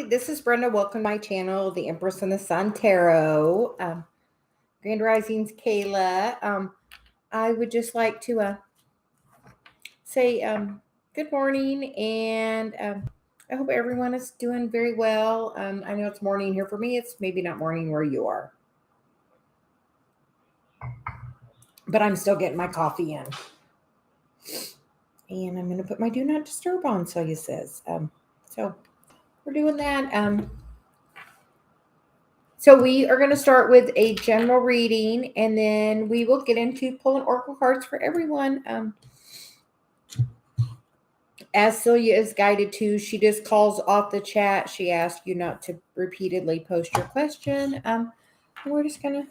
Hi, this is Brenda. Welcome to my channel, the Empress and the Sun Tarot. Grand Risings, Kayla. I would just like to say good morning, and I hope everyone is doing very well. I know it's morning here for me. It's maybe not morning where you are, but I'm still getting my coffee in. And I'm going to put my Do Not Disturb on, so you says. So we're doing that. So we are going to start with a general reading, and then we will get into pulling oracle cards for everyone. As Celia is guided to, she just calls off the chat. She asks you not to repeatedly post your question. And we're just going to,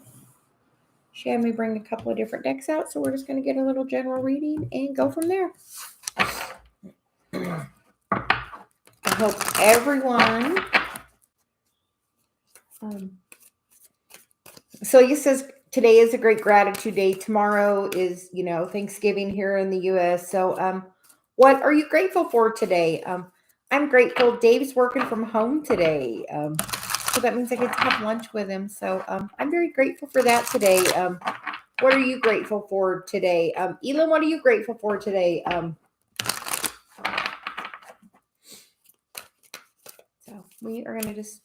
she had me bring a couple of different decks out, so we're just going to get a little general reading and go from there. I hope everyone... Celia says today is a great gratitude day. Tomorrow is, Thanksgiving here in the U.S. So what are you grateful for today? I'm grateful. Dave's working from home today. So that means I get to have lunch with him. So I'm very grateful for that today. What are you grateful for today? Elin, what are you grateful for today? So we are going to just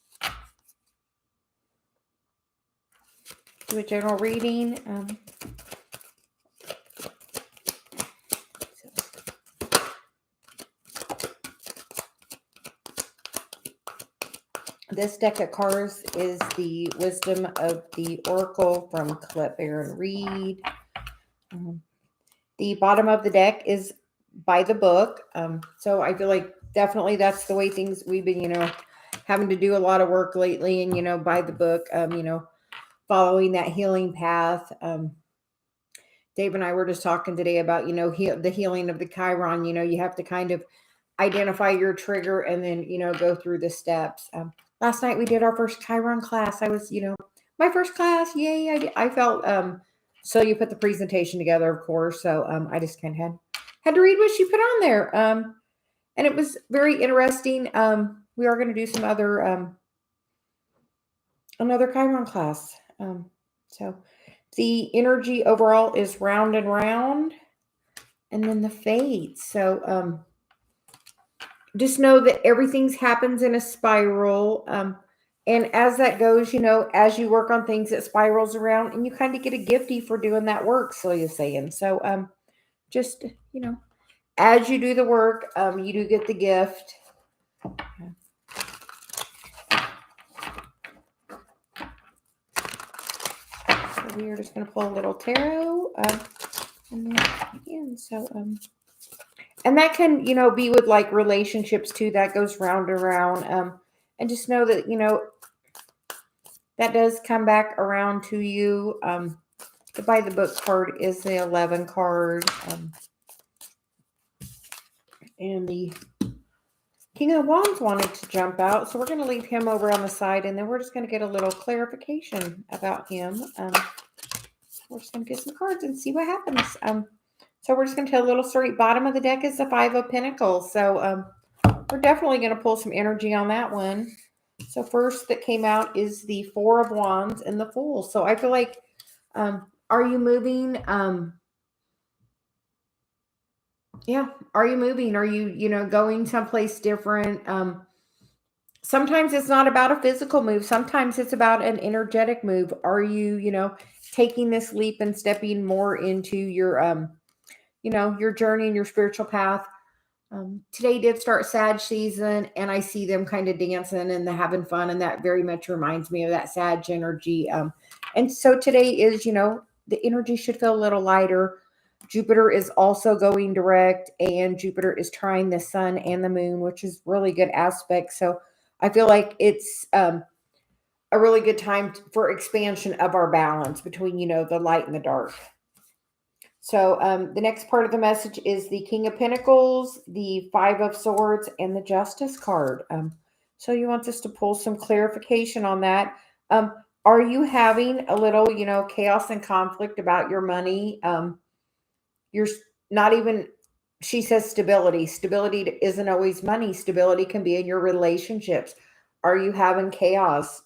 do a general reading. This deck of cards is the Wisdom of the Oracle from Colette Baron Reed. The bottom of the deck is by the book. So I feel like definitely that's the way things we've been, having to do a lot of work lately and, by the book, following that healing path. Dave and I were just talking today about, the healing of the Chiron. You have to kind of identify your trigger and then, go through the steps. Last night we did our first Chiron class. I was, my first class. Yay. I felt, so you put the presentation together, of course. So I just kind of had to read what she put on there. And it was very interesting. We are going to do some other, another Chiron class. So the energy overall is round and round, and then the fades. So just know that everything happens in a spiral. And as that goes, as you work on things, it spirals around, and you kind of get a gifty for doing that work, Celia's saying. So just, as you do the work, you do get the gift. So we are just going to pull a little tarot. And then again, so and that can, be with like relationships too. That goes round and round. And just know that, that does come back around to you. The by the book card is the 11 card. And the King of Wands wanted to jump out. So we're going to leave him over on the side. And then we're just going to get a little clarification about him. We're just going to get some cards and see what happens. So we're just going to tell a little story. Bottom of the deck is the 5 of Pentacles. So we're definitely going to pull some energy on that one. So first that came out is the 4 of Wands and the Fool. So I feel like, are you moving? Yeah. Are you moving? Are you, going someplace different? Sometimes it's not about a physical move. Sometimes it's about an energetic move. Are you, taking this leap and stepping more into your, your journey and your spiritual path? Today did start Sag season, and I see them kind of dancing and having fun, and that very much reminds me of that Sag energy. And so today is, the energy should feel a little lighter. Jupiter is also going direct, and Jupiter is trying the sun and the moon, which is really good aspect. So I feel like it's a really good time for expansion of our balance between, the light and the dark. So the next part of the message is the King of Pentacles, the 5 of Swords, and the Justice card. So you want us to pull some clarification on that. Are you having a little, chaos and conflict about your money? You're not even, she says stability. Stability isn't always money. Stability can be in your relationships. Are you having chaos,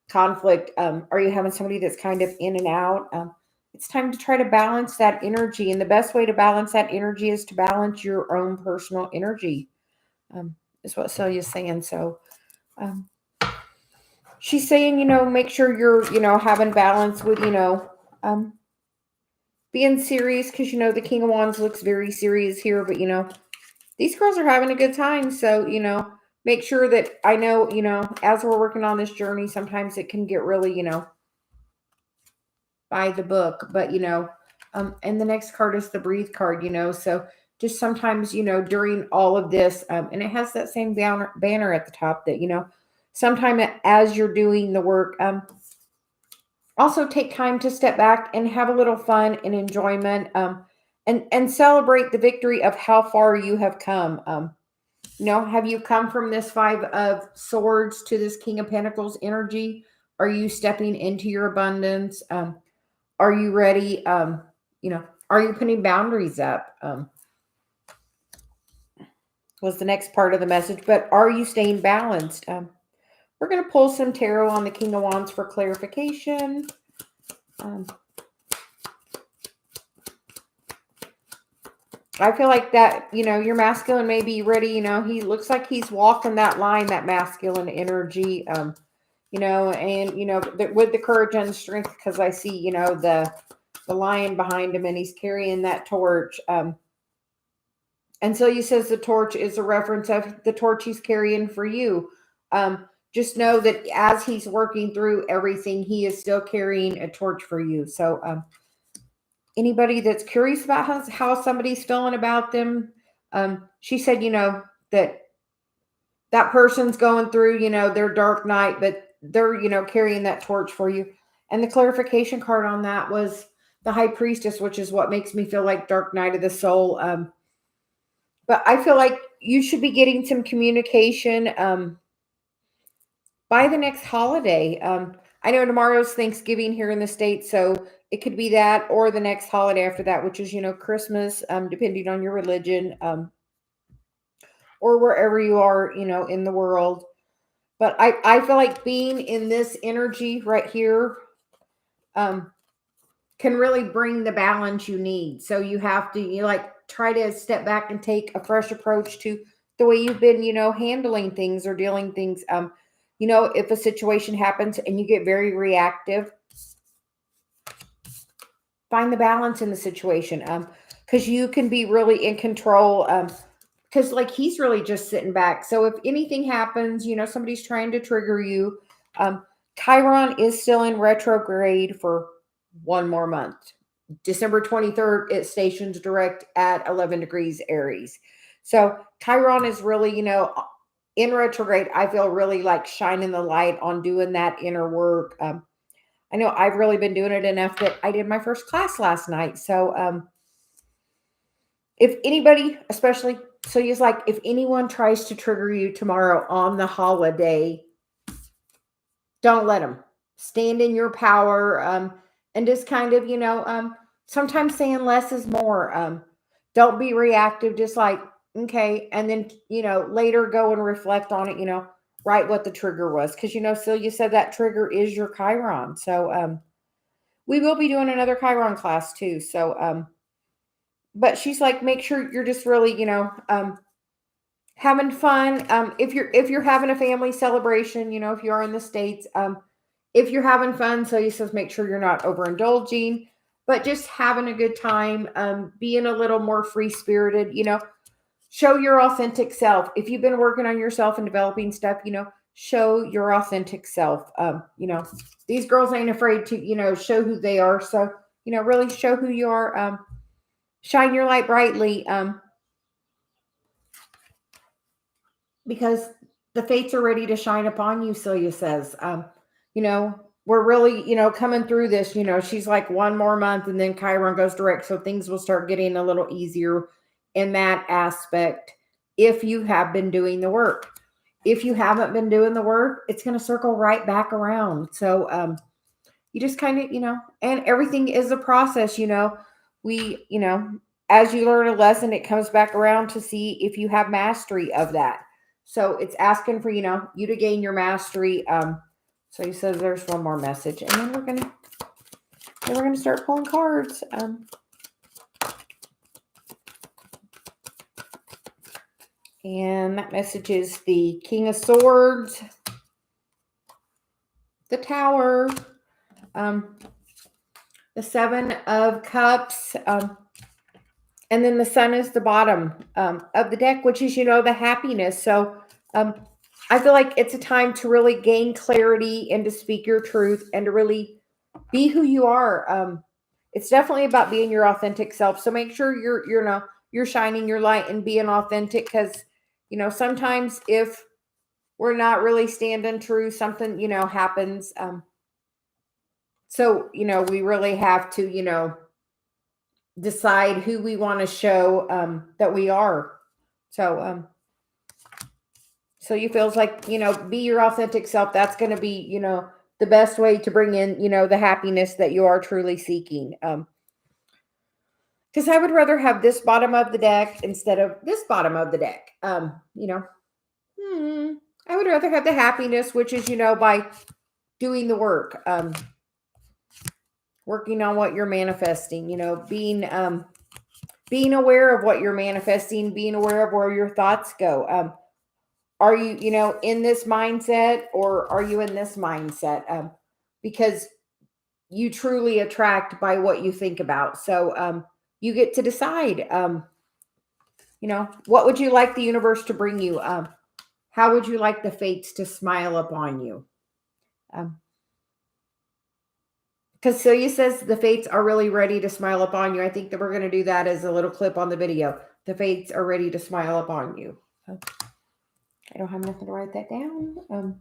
conflict? Are you having somebody that's kind of in and out? It's time to try to balance that energy. And the best way to balance that energy is to balance your own personal energy, is what Celia's saying. So um, she's saying, make sure you're, having balance with, um, being serious, because, the King of Wands looks very serious here, but, these girls are having a good time. So, make sure that I know, as we're working on this journey, sometimes it can get really, by the book, but, and the next card is the breathe card, so just sometimes, during all of this, and it has that same banner at the top that, sometime as you're doing the work, also take time to step back and have a little fun and enjoyment, and celebrate the victory of how far you have come. Have you come from this Five of Swords to this King of Pentacles energy? Are you stepping into your abundance? Are you ready? Are you putting boundaries up? Was the next part of the message, but are you staying balanced? We're going to pull some tarot on the King of Wands for clarification. I feel like that, your masculine may be ready. He looks like he's walking that line, that masculine energy, and, with the courage and the strength, because I see, the lion behind him, and he's carrying that torch. And so he says the torch is a reference of the torch he's carrying for you. Just know that as he's working through everything, he is still carrying a torch for you. So, anybody that's curious about how somebody's feeling about them, she said, that person's going through, their dark night, but they're, carrying that torch for you. And the clarification card on that was the High Priestess, which is what makes me feel like dark night of the soul. But I feel like you should be getting some communication by the next holiday. I know tomorrow's Thanksgiving here in the States, so it could be that or the next holiday after that, which is, Christmas, depending on your religion, or wherever you are, in the world. But I feel like being in this energy right here can really bring the balance you need. So you have to, try to step back and take a fresh approach to the way you've been, handling things or dealing things. If a situation happens and you get very reactive, find the balance in the situation, because you can be really in control, because he's really just sitting back. So if anything happens, somebody's trying to trigger you, Chiron is still in retrograde for one more month. December 23rd, it stations direct at 11 degrees Aries. So Chiron is really, in retrograde. I feel really like shining the light on doing that inner work. I know I've really been doing it enough that I did my first class last night. So if anybody, especially, so he's like, if anyone tries to trigger you tomorrow on the holiday, don't let them. Stand in your power, and just kind of, sometimes saying less is more. Don't be reactive, just like, okay. And then, later go and reflect on it, write what the trigger was. Because, Celia said that trigger is your Chiron. So we will be doing another Chiron class too. So, but she's like, make sure you're just really, having fun. If you're having a family celebration, if you are in the States, if you're having fun, so he says, make sure you're not overindulging, but just having a good time, being a little more free spirited, show your authentic self. If you've been working on yourself and developing stuff, show your authentic self. These girls ain't afraid to, show who they are. So, really show who you are. Shine your light brightly. Because the fates are ready to shine upon you, Celia says. We're really, coming through this, she's like one more month and then Chiron goes direct. So things will start getting a little easier in that aspect if you have been doing the work. If you haven't been doing the work, it's going to circle right back around. So you just kind of, and everything is a process, as you learn a lesson, it comes back around to see if you have mastery of that. So it's asking for, you to gain your mastery. So he says there's one more message, and then we're gonna start pulling cards. And that message is the King of Swords, the Tower, the Seven of Cups, and then the Sun is the bottom of the deck, which is, the happiness. So I feel like it's a time to really gain clarity and to speak your truth and to really be who you are. It's definitely about being your authentic self. So make sure you're shining your light and being authentic, because sometimes if we're not really standing true, something happens. So we really have to decide who we want to show that we are. So you feels like be your authentic self. That's going to be the best way to bring in the happiness that you are truly seeking. Because I would rather have this bottom of the deck instead of this bottom of the deck. I would rather have the happiness, which is, by doing the work, working on what you're manifesting, being aware of what you're manifesting, being aware of where your thoughts go. Are you, in this mindset, or are you in this mindset? Because you truly attract by what you think about. So, you get to decide, what would you like the universe to bring you? How would you like the fates to smile upon you? Because Celia says the fates are really ready to smile upon you. I think that we're going to do that as a little clip on the video. The fates are ready to smile upon you. I don't have nothing to write that down.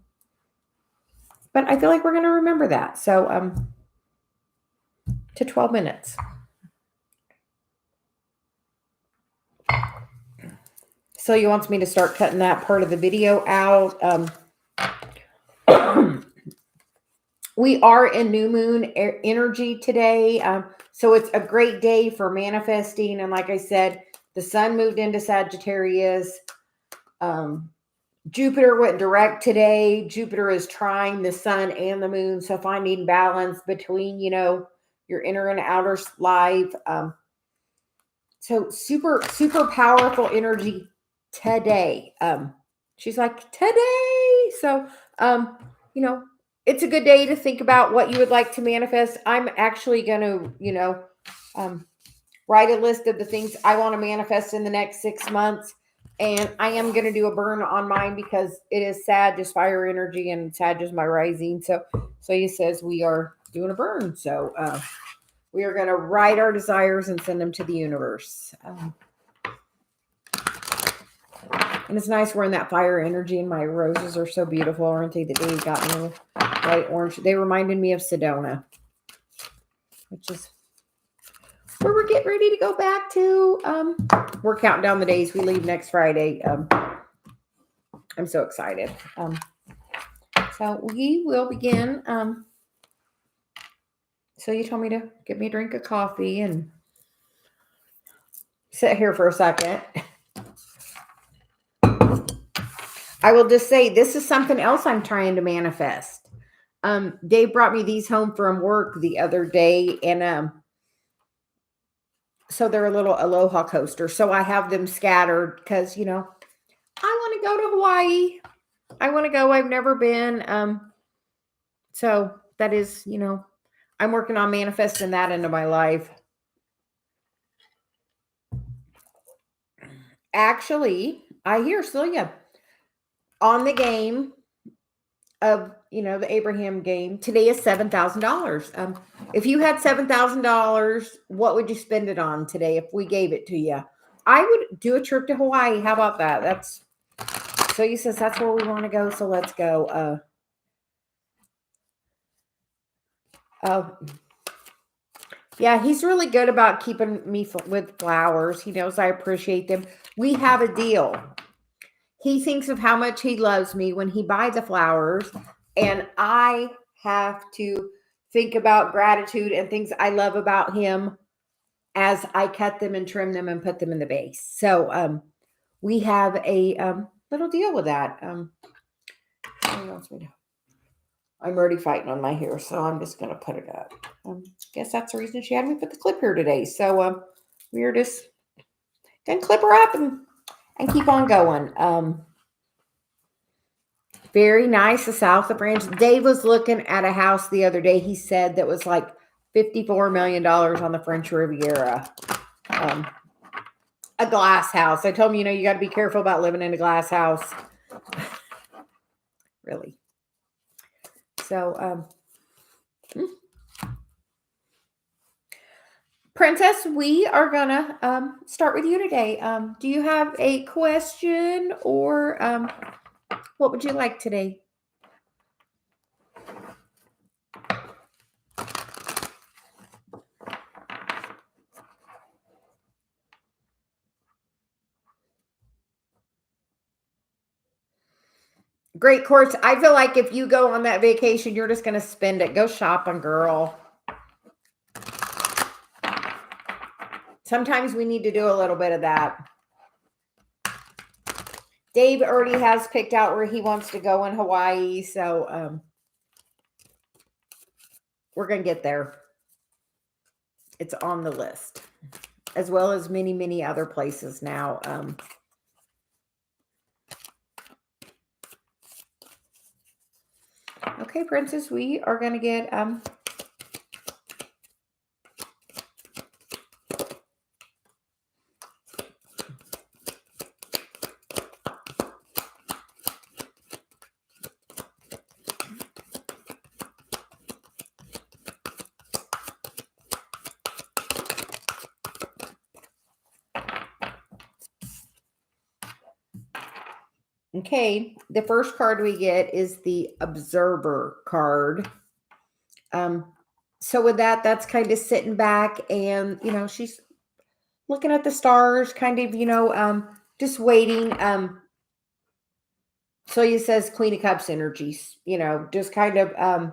But I feel like we're going to remember that. So, to 12 minutes. Celia wants me to start cutting that part of the video out. We are in new moon energy today. So it's a great day for manifesting. And like I said, the sun moved into Sagittarius. Jupiter went direct today. Jupiter is trying the sun and the moon. So finding balance between, your inner and outer life. So super, super powerful energy today. She's like, today. So, it's a good day to think about what you would like to manifest. I'm actually going to, write a list of the things I want to manifest in the next 6 months. And I am going to do a burn on mine because it is Sag, just fire energy, and Sag is my rising. So he says we are doing a burn. So we are going to write our desires and send them to the universe. And it's nice wearing that fire energy, and my roses are so beautiful, aren't they? That they got me light orange. They reminded me of Sedona, which is where we're getting ready to go back to. We're counting down the days. We leave next Friday. I'm so excited. So we will begin. So you told me to get me a drink of coffee and sit here for a second. I will just say this is something else I'm trying to manifest. Dave brought me these home from work the other day, and so they're a little Aloha coaster. So I have them scattered because, I want to go to Hawaii. I want to go. I've never been. So that is, I'm working on manifesting that into my life. Actually, I hear Celia on the game of, the Abraham game. Today is $7,000. If you had $7,000, what would you spend it on today if we gave it to you? I would do a trip to Hawaii. How about that? So he says that's where we want to go. So let's go. Yeah, he's really good about keeping me with flowers. He knows I appreciate them. We have a deal. He thinks of how much he loves me when he buys the flowers, and I have to think about gratitude and things I love about him as I cut them and trim them and put them in the vase. So we have a little deal with that. What else we do? I'm already fighting on my hair, so I'm just gonna put it up. Guess that's the reason she had me put the clip here today. So we're just gonna clip her up and keep on going. Very nice, the south of France. Dave was looking at a house the other day. He said that was like $54 million on the French Riviera. A glass house. I told him, you got to be careful about living in a glass house. Really. So, Princess, we are gonna start with you today. Do you have a question or what would you like today? Great course. I feel like if you go on that vacation, you're just going to spend it. Go shopping, girl. Sometimes we need to do a little bit of that. Dave already has picked out where he wants to go in Hawaii, so we're going to get there. It's on the list, as well as many, many other places now. Okay, Princess, we are going to get okay, the first card we get is the Observer card. So with that, that's kind of sitting back and, she's looking at the stars, kind of, just waiting. So he says Queen of Cups energies, just kind of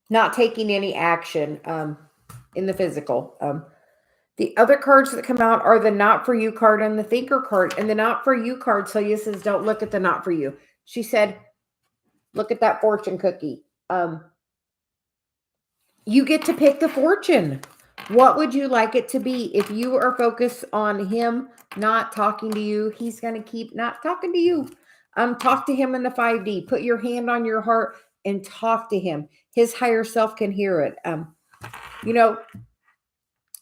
not taking any action in the physical. The other cards that come out are the Not For You card and the Thinker card. And the Not For You card, Celia says, don't look at the Not For You. She said, look at that fortune cookie. You get to pick the fortune. What would you like it to be? If you are focused on him not talking to you, he's going to keep not talking to you. Talk to him in the 5D. Put your hand on your heart and talk to him. His higher self can hear it.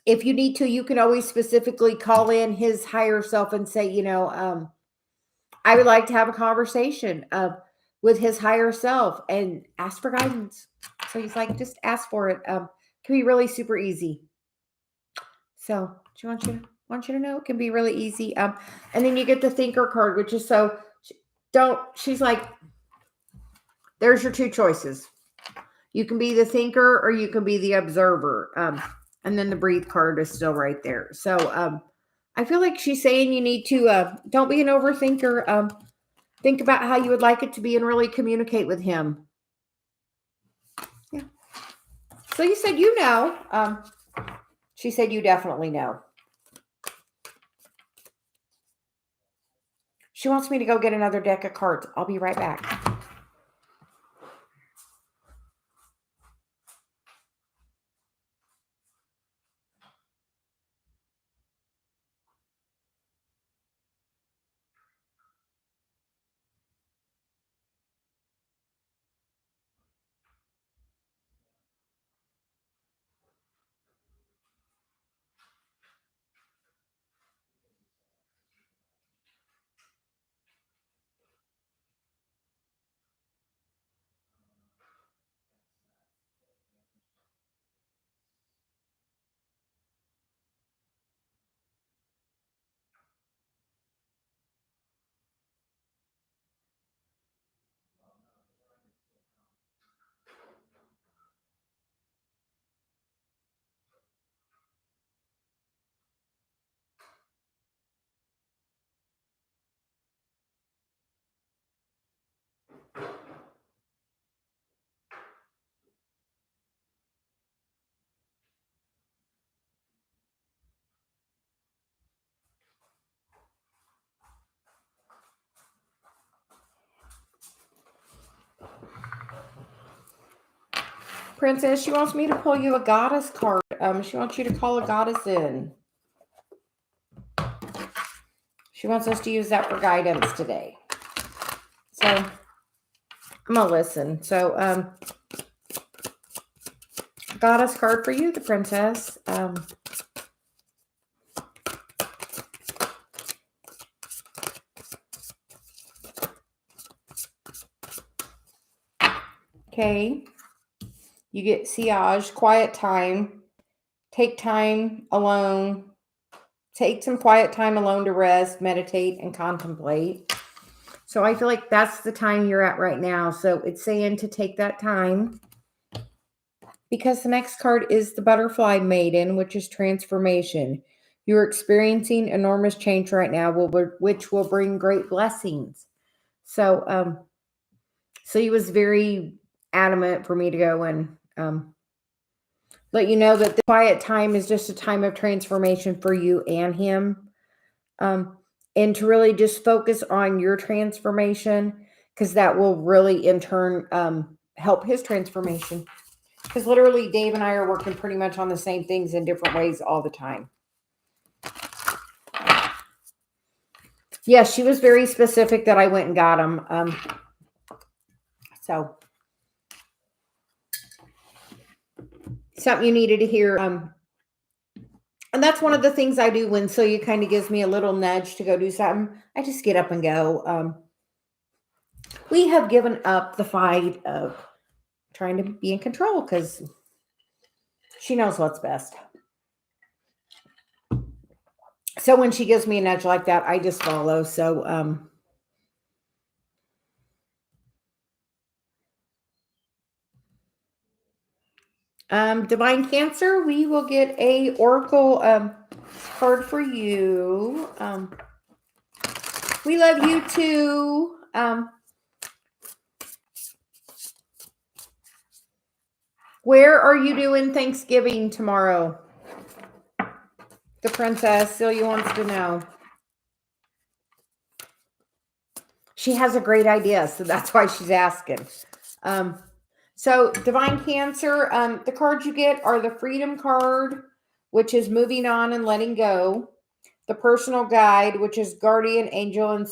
If you need to, you can always specifically call in his higher self and say, I would like to have a conversation with his higher self and ask for guidance. So he's like, just ask for it. Can be really super easy. So she wants you to know it can be really easy. And then you get the Thinker card, which is she's like, there's your two choices. You can be the thinker or you can be the observer. And then the Breathe card is still right there. So I feel like she's saying you need to don't be an overthinker. Think about how you would like it to be and really communicate with him. Yeah. So you said she said you definitely know. She wants me to go get another deck of cards. I'll be right back. Princess, she wants me to pull you a goddess card. She wants you to call a goddess in. She wants us to use that for guidance today. So I'm gonna listen. So goddess card for you, the princess. Okay. You get sillage, quiet time. Take time alone. Take some quiet time alone to rest, meditate, and contemplate. So I feel like that's the time you're at right now. So it's saying to take that time. Because the next card is the Butterfly Maiden, which is transformation. You're experiencing enormous change right now, which will bring great blessings. So he was very adamant for me to go and let you know that the quiet time is just a time of transformation for you and him. And to really just focus on your transformation, because that will really in turn help his transformation. Because literally Dave and I are working pretty much on the same things in different ways all the time. Yeah, she was very specific that I went and got them. So something you needed to hear. And that's one of the things I do when Celia kind of gives me a little nudge to go do something. I just get up and go. We have given up the fight of trying to be in control because she knows what's best. So when she gives me a nudge like that, I just follow. So Divine Cancer, we will get a Oracle card for you. We love you too. Where are you doing Thanksgiving tomorrow? The princess, Celia wants to know. She has a great idea, so that's why she's asking. So Divine Cancer, the cards you get are the Freedom card, which is moving on and letting go. The Personal Guide, which is Guardian Angel and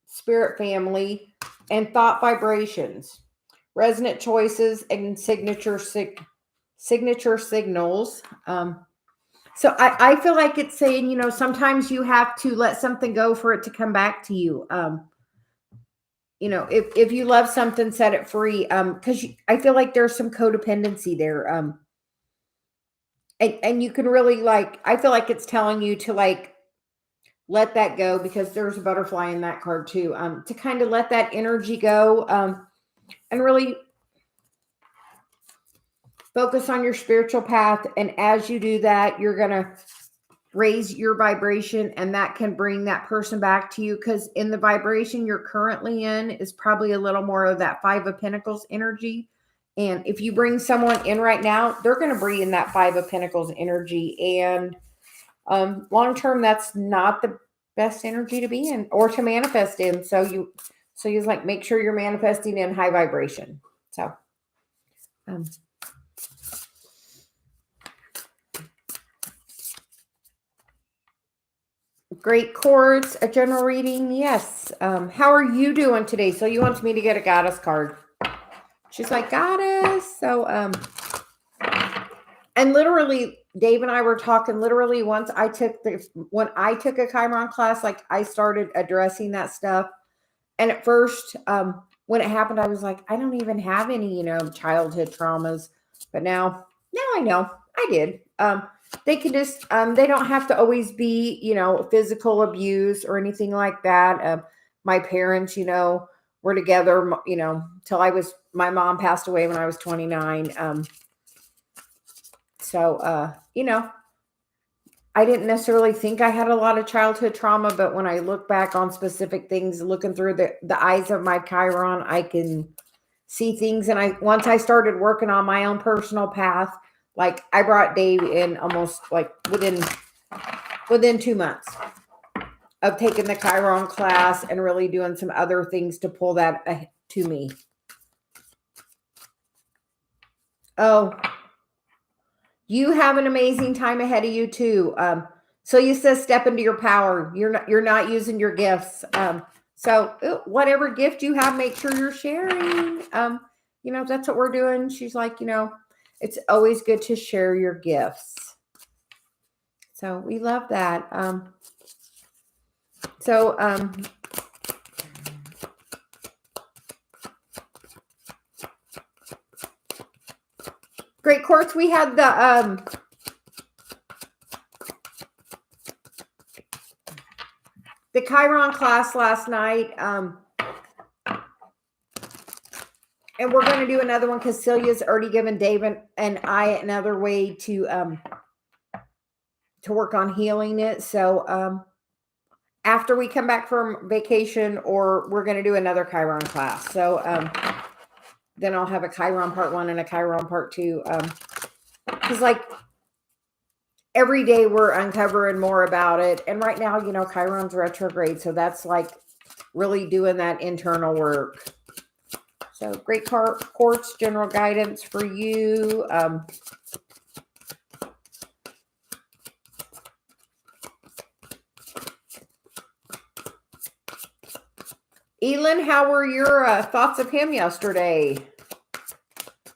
Spirit Family, and Thought Vibrations. Resonant Choices and Signature Signals. So I feel like it's saying, sometimes you have to let something go for it to come back to you. If you love something, set it free. Because I feel like there's some codependency there. And you can really I feel like it's telling you to let that go, because there's a butterfly in that card too. To kind of let that energy go. And really focus on your spiritual path. And as you do that, you're going to raise your vibration, and that can bring that person back to you, because in the vibration you're currently in is probably a little more of that Five of Pentacles energy. And if you bring someone in right now, they're going to bring in that Five of Pentacles energy. And long term, that's not the best energy to be in or to manifest in. So you make sure you're manifesting in high vibration. So great chords, a general reading. Yes. How are you doing today? So you want me to get a goddess card. She's like, goddess. So, and literally Dave and I were talking literally when I took a Chiron class, I started addressing that stuff. And at first, when it happened, I was like, I don't even have any, childhood traumas, but now I know I did. They can just, they don't have to always be, physical abuse or anything like that. My parents, were together, till my mom passed away when I was 29. I didn't necessarily think I had a lot of childhood trauma, but when I look back on specific things, looking through the eyes of my Chiron, I can see things. And once I started working on my own personal path, I brought Dave in almost within 2 months of taking the Chiron class and really doing some other things to pull that to me. Oh, you have an amazing time ahead of you too. So you says step into your power. You're not using your gifts. So whatever gift you have, make sure you're sharing. That's what we're doing. She's like, it's always good to share your gifts. So we love that. Great Quartz, we had the Chiron class last night. And we're going to do another one because Celia's already given David and I another way to work on healing it. So after we come back from vacation, or we're going to do another Chiron class. So then I'll have a Chiron part 1 and a Chiron part 2. Because like every day we're uncovering more about it. And right now, Chiron's retrograde. So that's like really doing that internal work. So Great Quartz general guidance for you. Elin, how were your thoughts of him yesterday?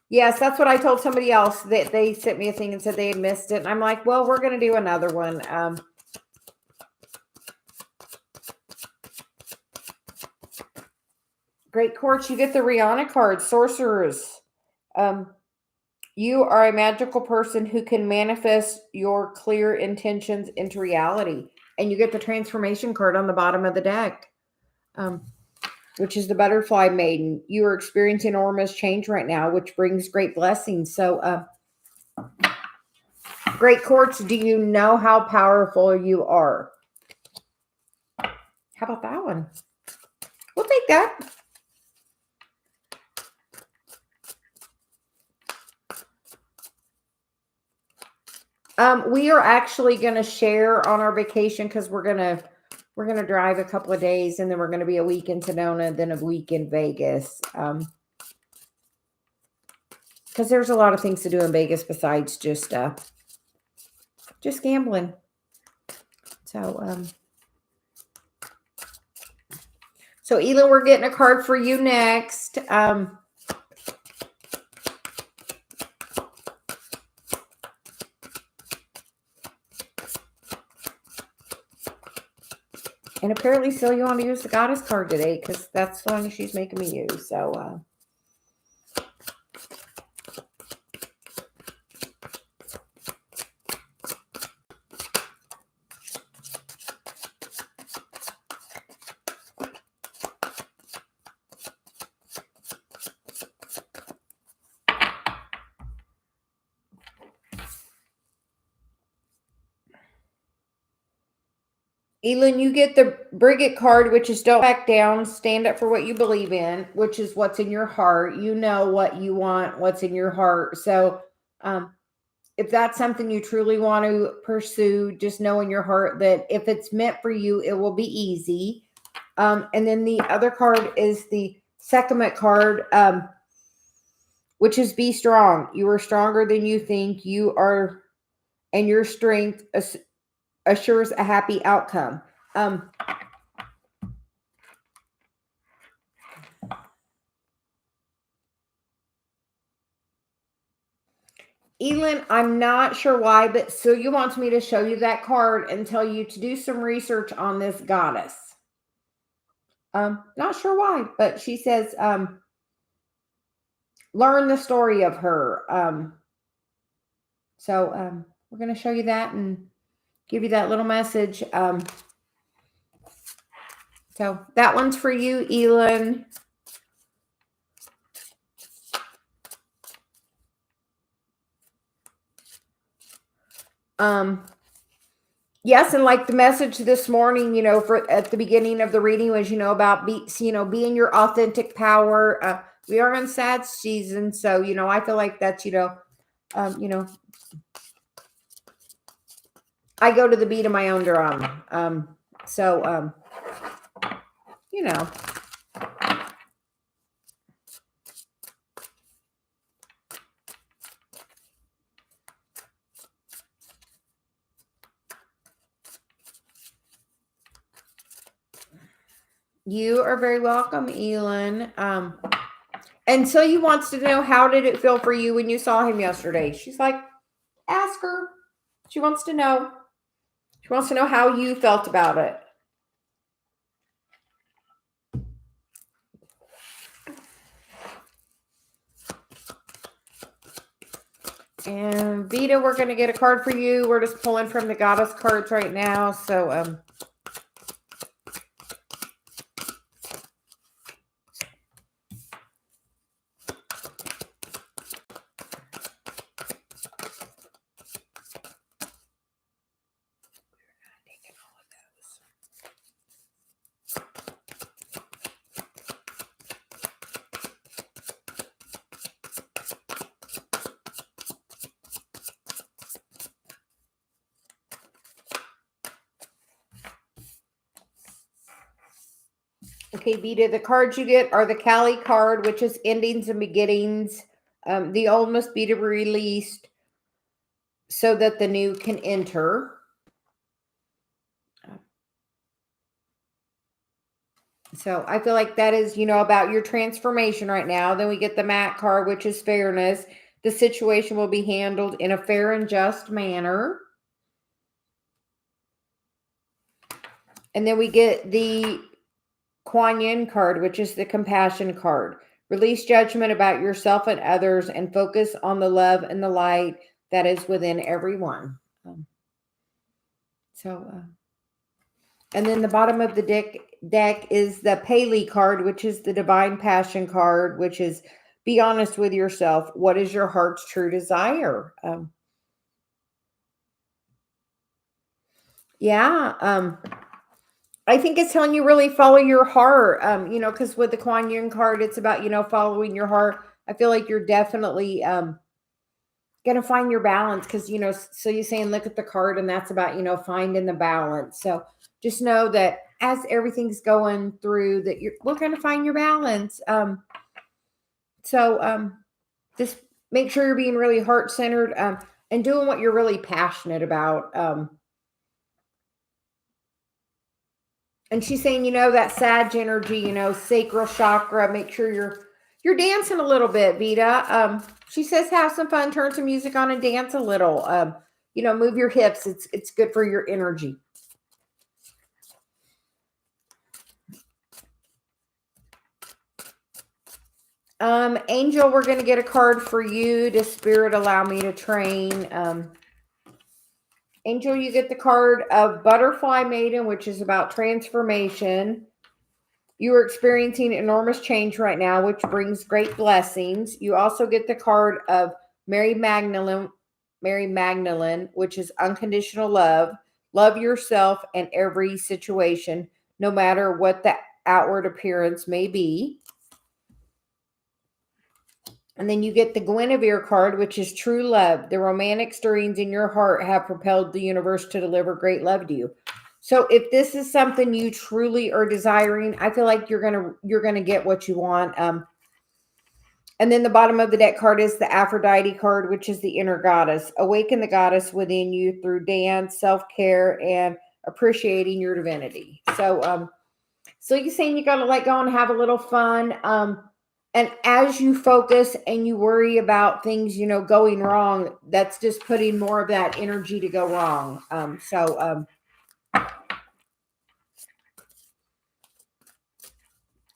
Yes, that's what I told somebody else. That they sent me a thing and said they had missed it. And I'm like, well, we're going to do another one. Great Quartz, you get the Rihanna card, Sorcerers. You are a magical person who can manifest your clear intentions into reality. And you get the transformation card on the bottom of the deck, which is the Butterfly Maiden. You are experiencing enormous change right now, which brings great blessings. So, Great Quartz, do you know how powerful you are? How about that one? We'll take that. We are actually going to share on our vacation because we're gonna drive a couple of days, and then we're going to be a week in Sedona, then a week in Vegas. Because there's a lot of things to do in Vegas besides just gambling. So Ela, we're getting a card for you next. And apparently still you want to use the Goddess card today because that's the one she's making me use. So Elin, you get the Brigade card, which is don't back down, stand up for what you believe in, which is what's in your heart. You know what you want, what's in your heart. So if that's something you truly want to pursue, just know in your heart that if it's meant for you, it will be easy. And then the other card is the Sekhmet card, which is be strong. You are stronger than you think you are, and your strength assures a happy outcome. Elin, I'm not sure why, but Celia wants me to show you that card and tell you to do some research on this goddess. Not sure why, but she says learn the story of her. So we're going to show you that and give you that little message. So that one's for you, Elin. Yes, and like the message this morning, for at the beginning of the reading was, about being your authentic power. We are in sad season, so I feel like that's I go to the beat of my own drum. So You are very welcome, Elin. And Celia wants to know, how did it feel for you when you saw him yesterday? She's like, ask her. She wants to know. She wants to know how you felt about it. And Vita, we're going to get a card for you. We're just pulling from the goddess cards right now. So, okay, Vita, the cards you get are the Kali card, which is endings and beginnings. The old must be released so that the new can enter. So I feel like that is, about your transformation right now. Then we get the Mat card, which is fairness. The situation will be handled in a fair and just manner. And then we get the Kuan Yin card, which is the compassion card. Release judgment about yourself and others and focus on the love and the light that is within everyone. And then the bottom of the deck is the Pele card, which is the divine passion card, which is be honest with yourself. What is your heart's true desire? I think it's telling you really follow your heart, because with the Kuan Yin card, it's about, following your heart. I feel like you're definitely going to find your balance because, so you're saying look at the card and that's about, finding the balance. So just know that as everything's going through that we're going to find your balance. Just make sure you're being really heart-centered and doing what you're really passionate about. And she's saying, that Sag energy, sacral chakra, make sure you're dancing a little bit, Vita. She says have some fun, turn some music on and dance a little. Move your hips. It's good for your energy. Angel, we're going to get a card for you. Does Spirit allow me to train? Angel, you get the card of Butterfly Maiden, which is about transformation. You are experiencing enormous change right now, which brings great blessings. You also get the card of Mary Magdalene, which is unconditional love. Love yourself in every situation, no matter what the outward appearance may be. And then you get the Guinevere card, which is true love. The romantic stirrings in your heart have propelled the universe to deliver great love to you. So if this is something you truly are desiring, I feel like you're gonna get what you want. And then the bottom of the deck card is the Aphrodite card, which is the inner goddess. Awaken the goddess within you through dance, self-care, and appreciating your divinity. So you're saying you gotta let go and have a little fun. And as you focus and you worry about things, going wrong, that's just putting more of that energy to go wrong.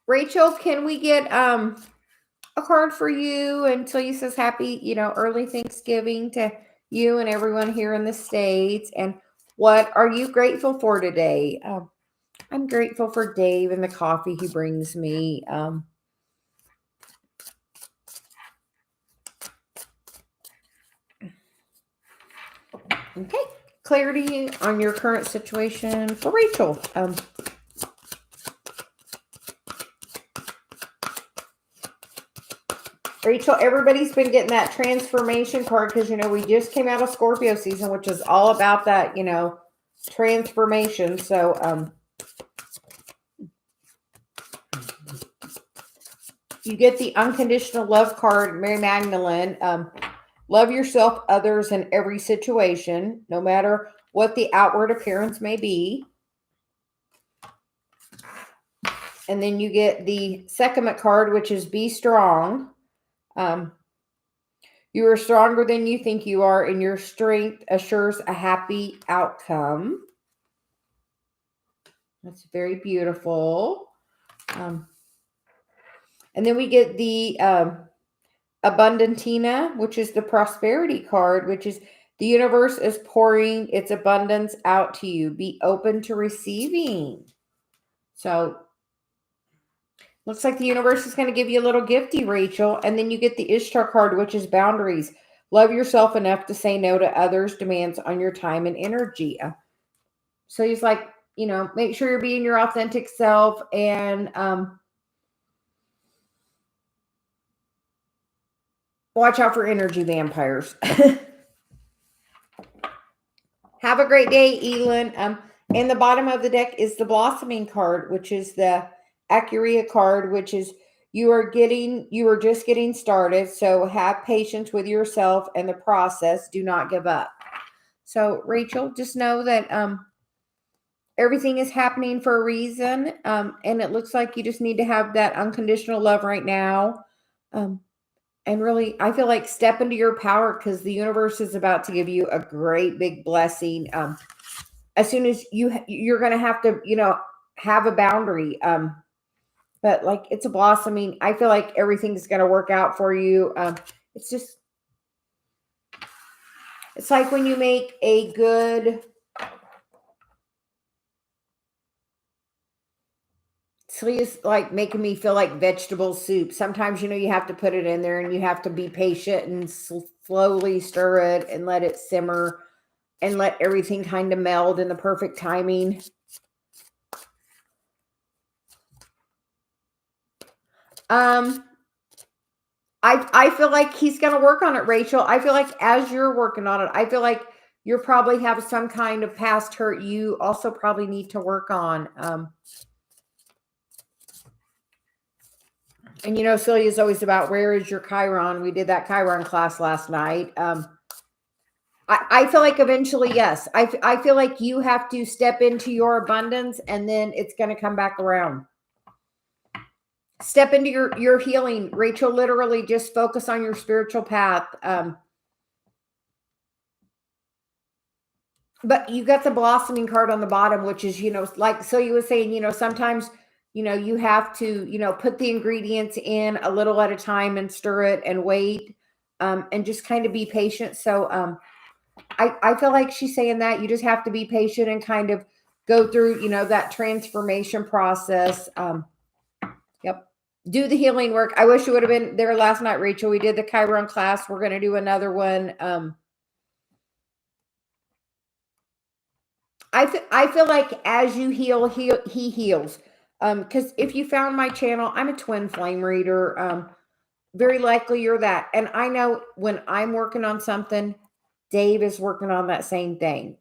Rachel, can we get a card for you until you says happy, early Thanksgiving to you and everyone here in the States? And what are you grateful for today? I'm grateful for Dave and the coffee he brings me. Okay, clarity on your current situation for Rachel. Rachel, everybody's been getting that transformation card because, we just came out of Scorpio season, which is all about that, transformation. So, you get the unconditional love card, Mary Magdalene. Love yourself, others, in every situation, no matter what the outward appearance may be. And then you get the second card, which is be strong. You are stronger than you think you are, and your strength assures a happy outcome. That's very beautiful. And then we get the Abundantina, which is the prosperity card, which is the universe is pouring its abundance out to you. Be open to receiving. So looks like the universe is going to give you a little gifty, Rachel. And then you get the Ishtar card, which is boundaries. Love yourself enough to say no to others' demands on your time and energy. So he's like, make sure you're being your authentic self, and watch out for energy vampires. Have a great day, Elin. In the bottom of the deck is the blossoming card, which is the Acuria card, which is you are just getting started. So have patience with yourself and the process. Do not give up. So Rachel, just know that everything is happening for a reason. And it looks like you just need to have that unconditional love right now. And really, I feel like step into your power, because the universe is about to give you a great big blessing. As soon as you're going to have to, have a boundary. But like it's a blossoming. I feel like everything's going to work out for you. It's like when you make a good Celia's like making me feel like vegetable soup. Sometimes, you have to put it in there and you have to be patient and slowly stir it and let it simmer and let everything kind of meld in the perfect timing. I feel like he's going to work on it, Rachel. I feel like as you're working on it, I feel like you probably have some kind of past hurt you also probably need to work on. And Celia's always about where is your Chiron? We did that Chiron class last night. I feel like eventually, yes. I feel like you have to step into your abundance, and then it's going to come back around. Step into your healing, Rachel. Literally just focus on your spiritual path. But you got the blossoming card on the bottom, which is, like Celia was saying, sometimes, you have to, put the ingredients in a little at a time and stir it and wait, and just kind of be patient. So I feel like she's saying that you just have to be patient and kind of go through, that transformation process. Yep. Do the healing work. I wish you would have been there last night, Rachel. We did the Chiron class. We're going to do another one. I feel like as you heal, he heals. Because if you found my channel, I'm a twin flame reader. Very likely you're that. And I know when I'm working on something, Dave is working on that same thing.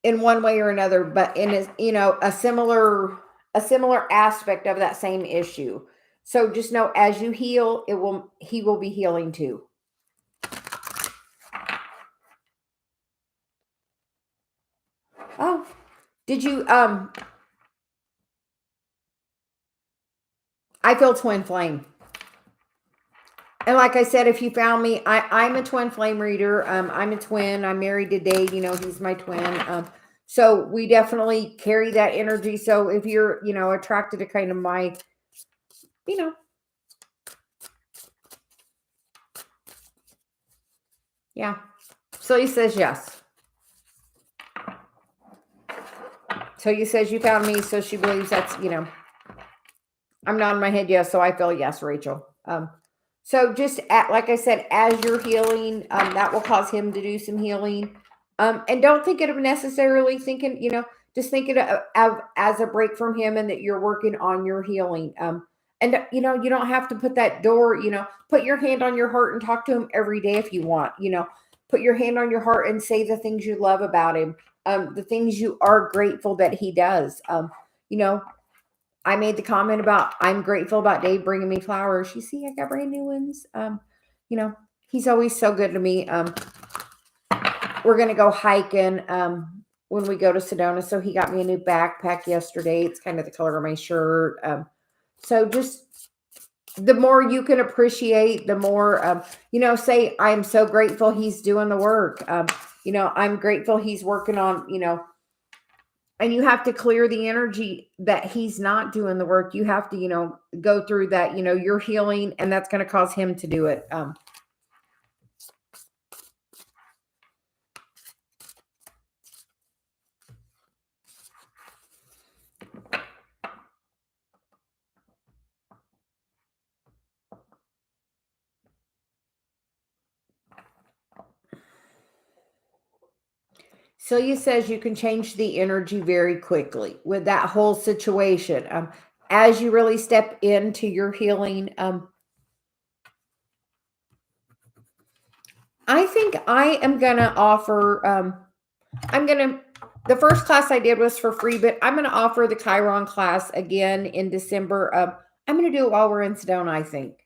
In one way or another, but in a similar aspect of that same issue. So just know as you heal, he will be healing too. Oh, did you I feel twin flame. And like I said, if you found me, I'm a twin flame reader. I'm a twin. I'm married to Dave. He's my twin. So we definitely carry that energy. So if you're, attracted to kind of my, yeah. So he says yes. So he says you found me. So she believes that's, I'm nodding my head yes. So I feel yes, Rachel. So just like I said, as you're healing, that will cause him to do some healing. And don't think of necessarily thinking, just think of as a break from him, and that you're working on your healing. And you don't have to put that door, put your hand on your heart and talk to him every day if you want, put your hand on your heart and say the things you love about him, the things you are grateful that he does. I made the comment about I'm grateful about Dave bringing me flowers. You see, I got brand new ones. He's always so good to me. We're going to go hiking when we go to Sedona. So he got me a new backpack yesterday. It's kind of the color of my shirt. So just the more you can appreciate, the more, say, I'm so grateful he's doing the work. I'm grateful he's working on, and you have to clear the energy that he's not doing the work. You have to, go through that, you're healing, and that's going to cause him to do it. Celia says you can change the energy very quickly with that whole situation. As you really step into your healing, I think I am going to offer, the first class I did was for free, but I'm going to offer the Chiron class again in December. I'm going to do it while we're in Sedona, I think.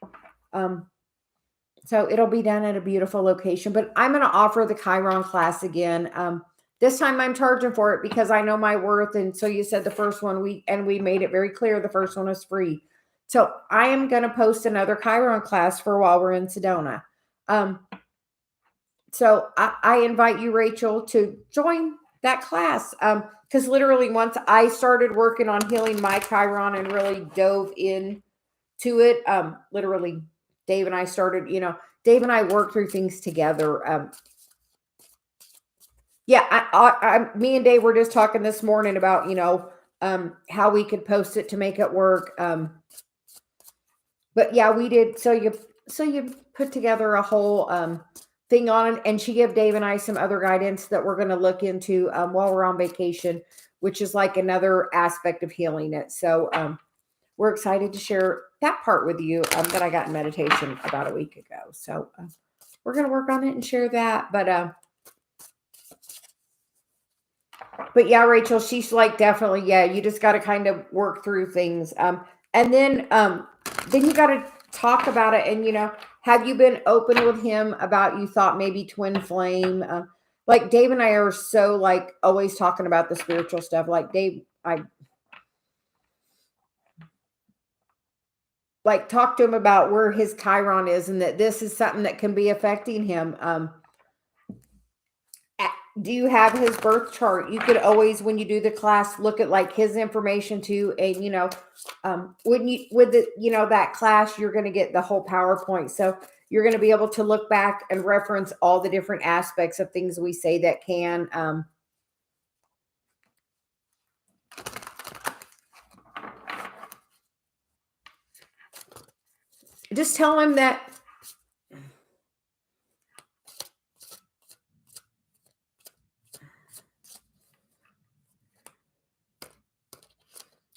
So it'll be done at a beautiful location, but I'm going to offer the Chiron class again. This time I'm charging for it because I know my worth. And so you said the first one we made it very clear. The first one was free. So I am going to post another Chiron class for while we're in Sedona. So I invite you, Rachel, to join that class. Because literally once I started working on healing my Chiron and really dove into it, literally Dave and I started, Dave and I worked through things together. Me and Dave were just talking this morning about, how we could post it to make it work. But yeah, we did. So you put together a whole, thing on it, and she gave Dave and I some other guidance that we're going to look into, while we're on vacation, which is like another aspect of healing it. So, we're excited to share that part with you, that I got in meditation about a week ago. So, we're going to work on it and share that. But yeah, Rachel, she's like, definitely, yeah, you just got to kind of work through things. And then you got to talk about it. And, have you been open with him about, you thought maybe twin flame? Like Dave and I are so like always talking about the spiritual stuff. Like Dave, I like talk to him about where his Chiron is and that this is something that can be affecting him. Do you have his birth chart? You could always, when you do the class, look at like his information too. And, that class, you're going to get the whole PowerPoint. So you're going to be able to look back and reference all the different aspects of things we say that can, just tell him that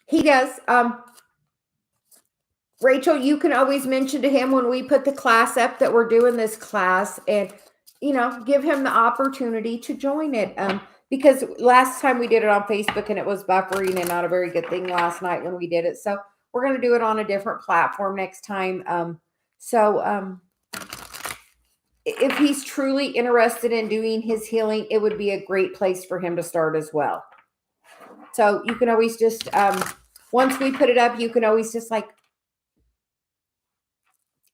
he does. Rachel, you can always mention to him when we put the class up that we're doing this class, and, give him the opportunity to join it. Because last time we did it on Facebook and it was buffering and not a very good thing last night when we did it. So we're going to do it on a different platform next time. If he's truly interested in doing his healing, it would be a great place for him to start as well. So you can always just, once we put it up, you can always just like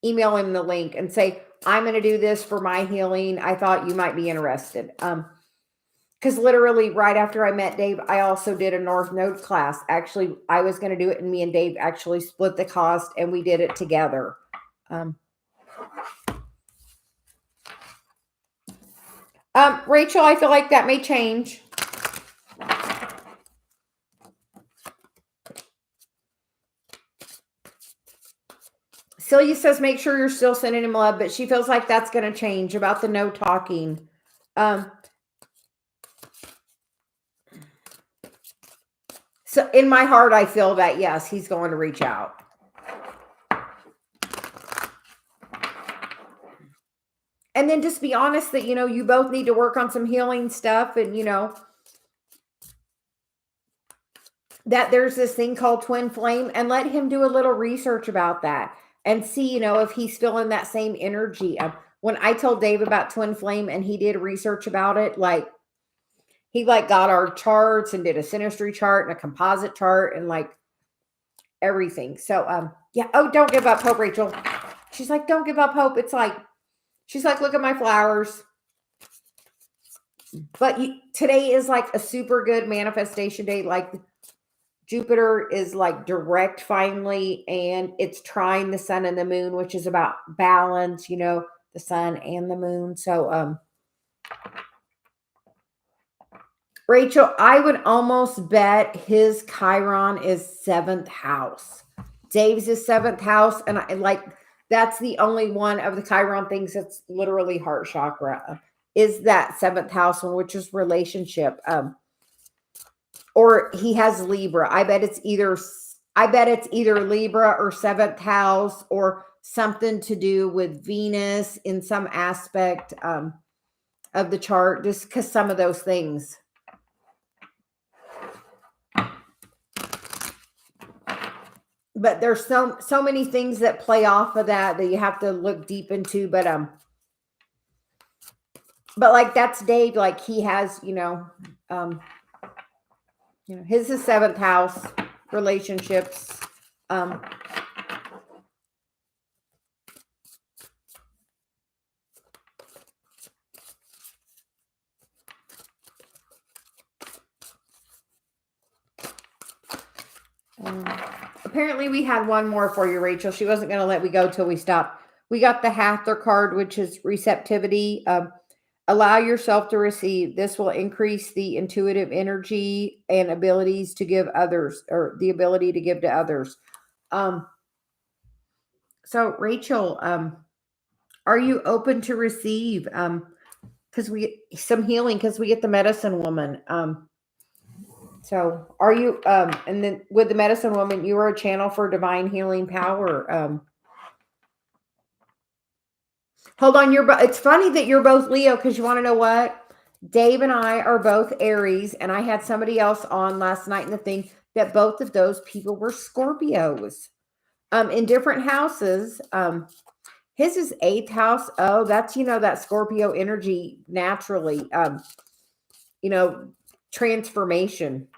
email him the link and say, I'm going to do this for my healing. I thought you might be interested. Because literally right after I met Dave, I also did a North Node class. Actually, I was going to do it, and me and Dave actually split the cost, and we did it together. Rachel, I feel like that may change. Celia says, make sure you're still sending him love, but she feels like that's going to change about the no talking. So in my heart, I feel that, yes, he's going to reach out. And then just be honest that, you both need to work on some healing stuff, and, that there's this thing called twin flame, and let him do a little research about that and see, if he's feeling that same energy. When I told Dave about twin flame and he did research about it, like he like got our charts and did a synastry chart and a composite chart and like everything. So yeah. Oh, don't give up hope, Rachel. She's like, don't give up hope. It's like, she's like, look at my flowers. But today is like a super good manifestation day. Like Jupiter is like direct finally, and it's trying the sun and the moon, which is about balance, you know, the sun and the moon. So Rachel, I would almost bet his Chiron is 7th house. Dave's is 7th house, and I like that's the only one of the Chiron things that's literally heart chakra is that 7th house one, which is relationship. Or he has Libra. I bet it's either Libra or 7th house or something to do with Venus in some aspect of the chart, just because some of those things. But there's so many things that play off of that you have to look deep into. But like that's Dave. Like he has, his is 7th house relationships. Apparently we had one more for you, Rachel. She wasn't going to let me go till we stopped. We got the Hathor card, which is receptivity. Allow yourself to receive. This will increase the intuitive energy and abilities to give others, or the ability to give to others. So Rachel, are you open to receive? Because we some healing, because we get the medicine woman. So are you, and then with the medicine woman, you are a channel for divine healing power. Hold on, it's funny that you're both Leo, because you want to know what? Dave and I are both Aries, and I had somebody else on last night in the thing that both of those people were Scorpios. In different houses. His is 8th house. Oh, that's, that Scorpio energy naturally, transformation.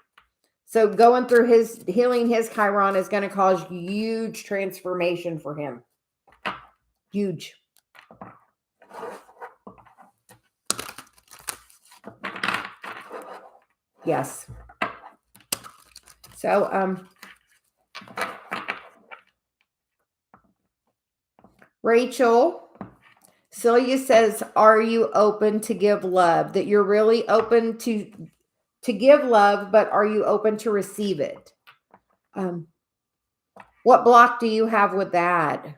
So going through healing his Chiron is going to cause huge transformation for him. Huge. Yes. So, Rachel, Celia says, are you open to give love? That you're really open to give love, but are you open to receive it? What block do you have with that?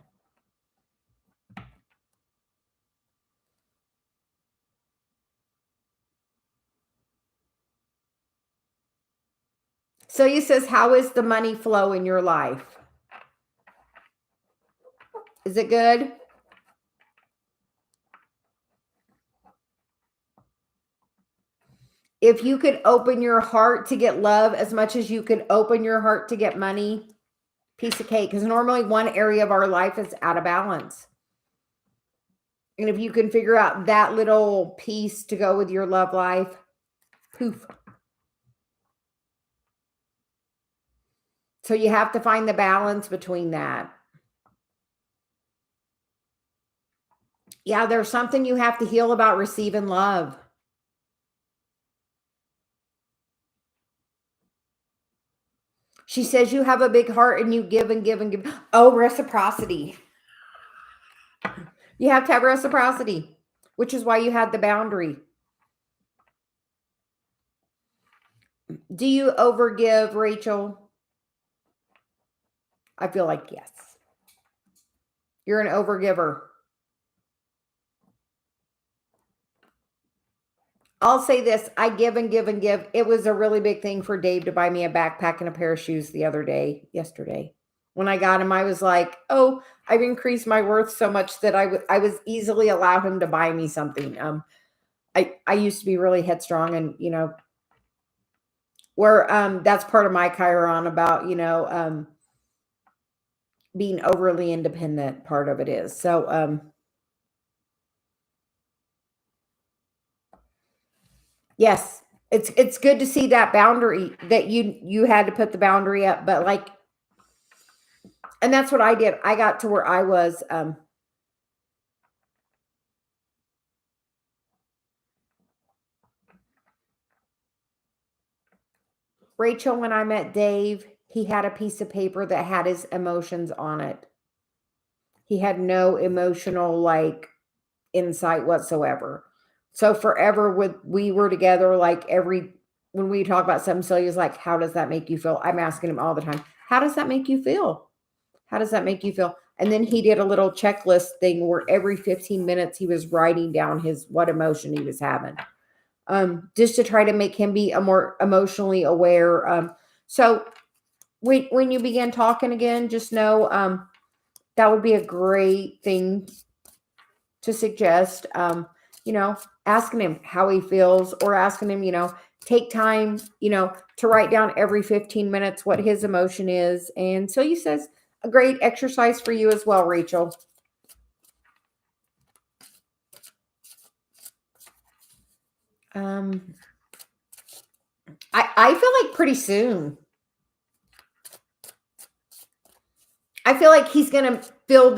Celia says, how is the money flow in your life? Is it good? If you could open your heart to get love as much as you could open your heart to get money, piece of cake. Because normally one area of our life is out of balance. And if you can figure out that little piece to go with your love life, poof. So you have to find the balance between that. Yeah, there's something you have to heal about receiving love. She says you have a big heart and you give and give and give. Oh, reciprocity. You have to have reciprocity, which is why you had the boundary. Do you overgive, Rachel? I feel like yes. You're an overgiver. I'll say this. I give and give and give. It was a really big thing for Dave to buy me a backpack and a pair of shoes yesterday. When I got him, I was like, oh, I've increased my worth so much that I was easily allowed him to buy me something. I used to be really headstrong, and, where that's part of my Chiron about, being overly independent. Part of it is. So, yes. it's good to see that boundary that you had to put the boundary up, but like, and that's what I did. I got to where I was, Rachel, when I met Dave, he had a piece of paper that had his emotions on it. He had no emotional like insight whatsoever. So forever we were together, like when we talk about something, Celia's like, how does that make you feel? I'm asking him all the time, how does that make you feel? How does that make you feel? And then he did a little checklist thing where every 15 minutes he was writing down what emotion he was having. Just to try to make him be a more emotionally aware. So when you begin talking again, just know that would be a great thing to suggest. Asking him how he feels, or asking him, take time, to write down every 15 minutes what his emotion is. And so he says a great exercise for you as well, Rachel. I feel like pretty soon. I feel like he's going to feel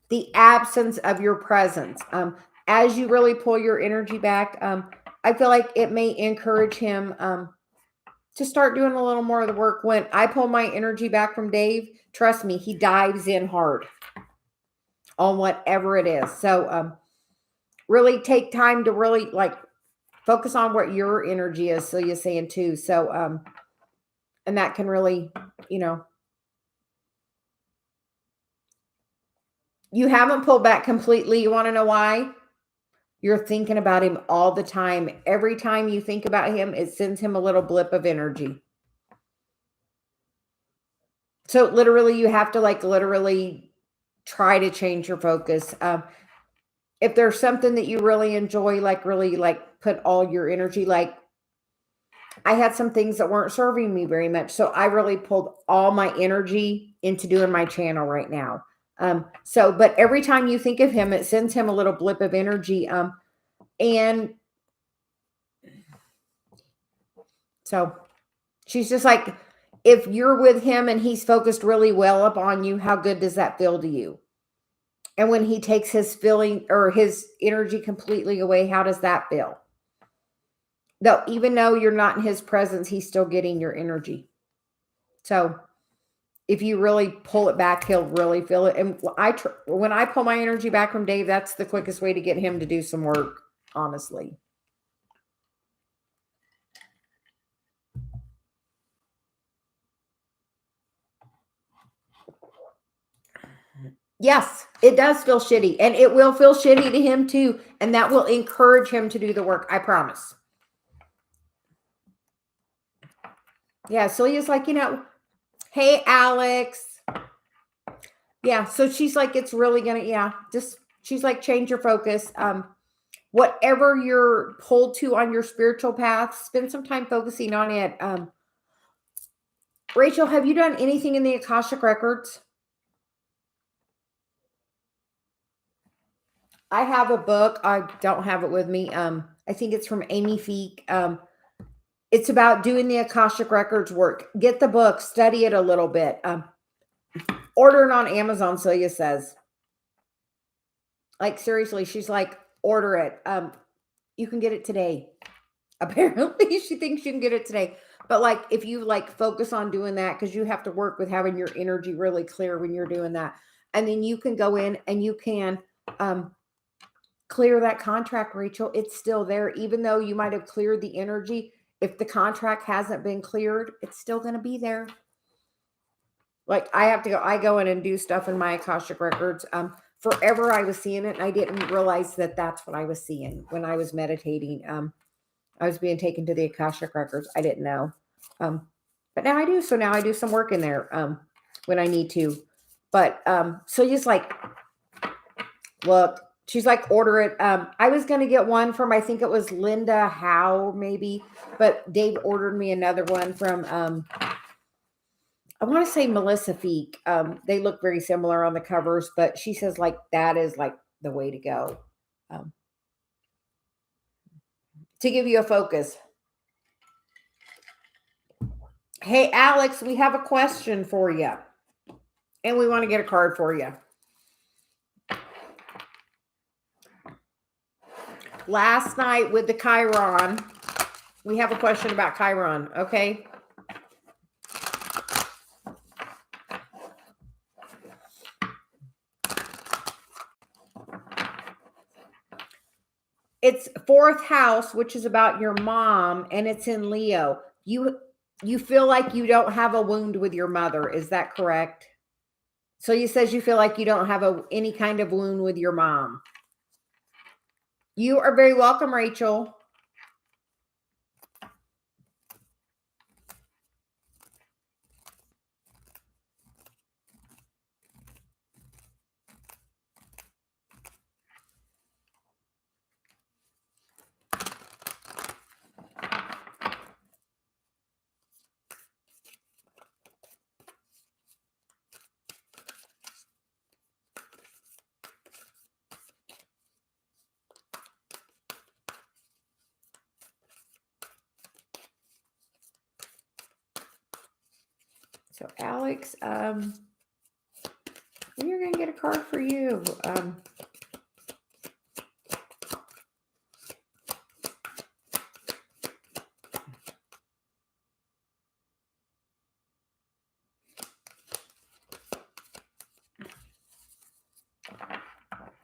the absence of your presence. As you really pull your energy back, I feel like it may encourage him to start doing a little more of the work. When I pull my energy back from Dave, trust me, he dives in hard on whatever it is. So really take time to really like focus on what your energy is. So you're saying too. So and that can really, you haven't pulled back completely. You want to know why? You're thinking about him all the time. Every time you think about him, it sends him a little blip of energy. So literally, you have to like literally try to change your focus. If there's something that you really enjoy, like really like put all your energy, like I had some things that weren't serving me very much. So I really pulled all my energy into doing my channel right now. But every time you think of him, it sends him a little blip of energy. And so she's just like, if you're with him and he's focused really well upon you, how good does that feel to you? And when he takes his feeling or his energy completely away, how does that feel? Though, even though you're not in his presence, he's still getting your energy. So if you really pull it back, he'll really feel it. And when I pull my energy back from Dave, that's the quickest way to get him to do some work, honestly. Yes, it does feel shitty, and it will feel shitty to him too. And that will encourage him to do the work. I promise. Yeah. So he's like, hey, Alex. Yeah. So she's like, it's really going to, she's like, change your focus. Whatever you're pulled to on your spiritual path, spend some time focusing on it. Rachel, have you done anything in the Akashic Records? I have a book. I don't have it with me. I think it's from Amy Feek. It's about doing the Akashic Records work. Get the book, study it a little bit. Order it on Amazon, Celia says. Like, seriously, she's like, order it. You can get it today. Apparently, she thinks you can get it today. But like, if you like focus on doing that, because you have to work with having your energy really clear when you're doing that. And then you can go in and you can clear that contract, Rachel. It's still there. Even though you might have cleared the energy, if the contract hasn't been cleared, it's still going to be there. Like I go in and do stuff in my Akashic Records. Forever I was seeing it, and I didn't realize that that's what I was seeing when I was meditating. I was being taken to the Akashic Records. I didn't know. But now I do. So now I do some work in there when I need to. But so just like, look, she's like, order it. I was going to get one from, I think it was Linda Howe, maybe. But Dave ordered me another one from, I want to say Melissa Feek. They look very similar on the covers, but she says like that is like the way to go. to give you a focus. Hey, Alex, we have a question for you. And we want to get a card for you. Last night with the Chiron, we have a question about Chiron, okay? It's 4th house, which is about your mom, and it's in Leo. You feel like you don't have a wound with your mother. Is that correct? So you says you feel like you don't have any kind of wound with your mom. You are very welcome, Rachel. So Alex, we're going to get a card for you.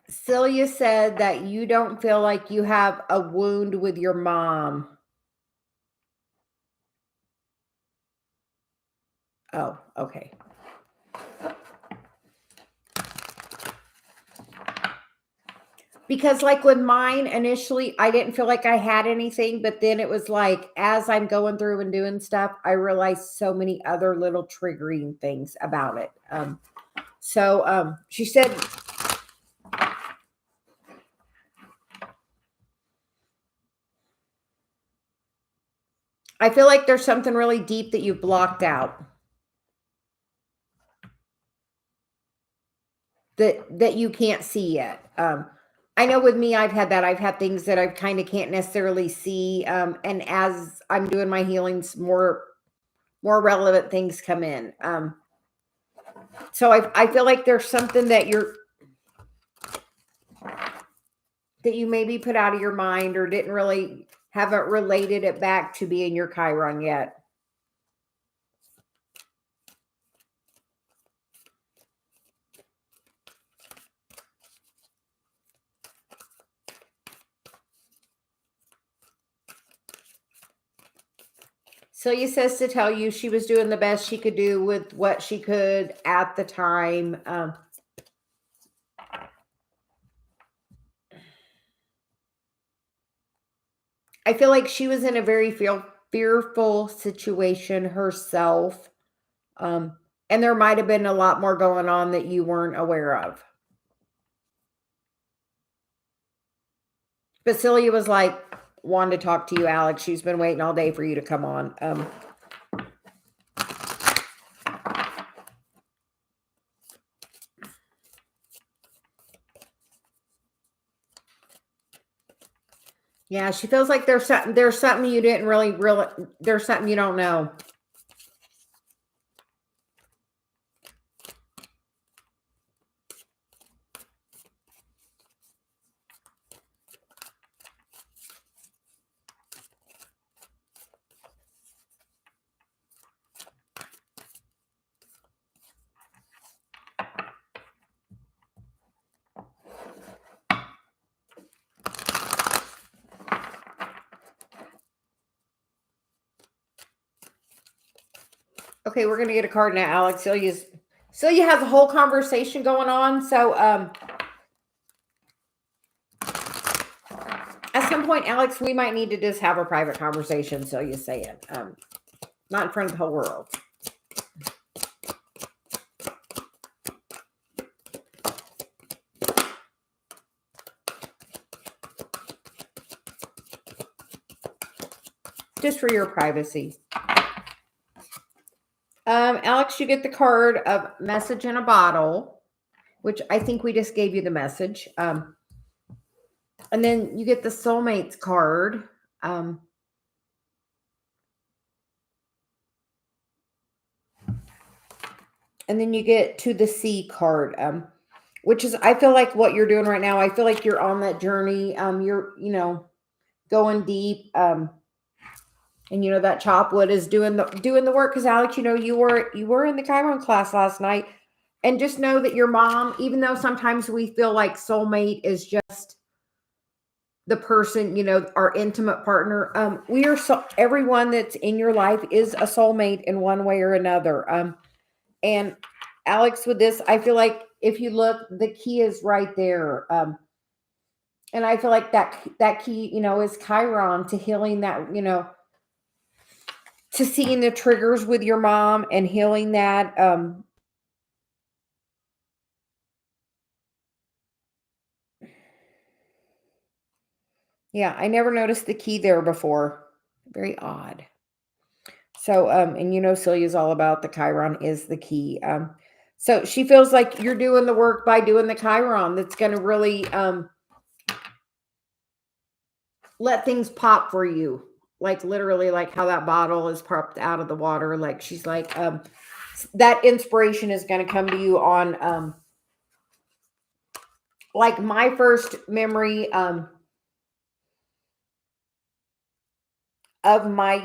Celia said that you don't feel like you have a wound with your mom. Oh, okay. Because like with mine, initially, I didn't feel like I had anything, but then it was like, as I'm going through and doing stuff, I realized so many other little triggering things about it. She said, I feel like there's something really deep that you blocked out. That you can't see yet. I know with me, I've had that. I've had things that I kind of can't necessarily see. And as I'm doing my healings, more relevant things come in. So I feel like there's something that you maybe put out of your mind or haven't related it back to being your Chiron yet. Celia says to tell you she was doing the best she could do with what she could at the time. I feel like she was in a very fearful situation herself. And there might have been a lot more going on that you weren't aware of. But Celia was like, wanted to talk to you, Alex. She's been waiting all day for you to come on. Yeah, she feels like there's something you didn't really there's something you don't know. Okay, we're gonna get a card now, Alex. Celia has a whole conversation going on. So at some point, Alex, we might need to just have a private conversation. Celia's saying, not in front of the whole world. Just for your privacy. Alex, you get the card of message in a bottle, which I think we just gave you the message. And then you get the soulmates card. Um, and then you get to the C card, which is, I feel like what you're doing right now. I feel like you're on that journey. You're, going deep. And that chopwood is doing the work. Because Alex, you were in the Chiron class last night, and just know that your mom, even though sometimes we feel like soulmate is just the person, our intimate partner. We are so everyone that's in your life is a soulmate in one way or another. And Alex, with this, I feel like if you look, the key is right there. And I feel like that key, is Chiron to healing that, to seeing the triggers with your mom and healing that. Yeah, I never noticed the key there before. Very odd. So, and Celia's all about the Chiron is the key. So she feels like you're doing the work by doing the Chiron. That's going to really let things pop for you. Like literally, like how that bottle is popped out of the water. Like she's like, that inspiration is going to come to you on, like my first memory, of my,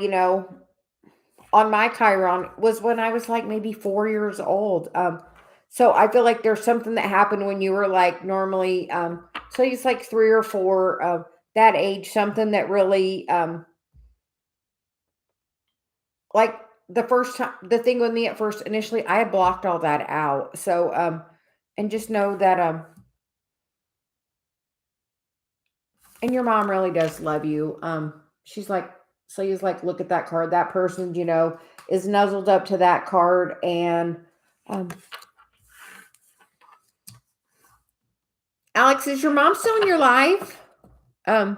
on my Chiron was when I was like maybe 4 years old. So I feel like there's something that happened when you were like normally, so it's like 3 or 4, that age, something that really, like the first time, the thing with me at first, initially, I had blocked all that out. So, and just know that, and your mom really does love you. She's like, so he's like, look at that card. That person, is nuzzled up to that card. And um, Alex, is your mom still in your life? I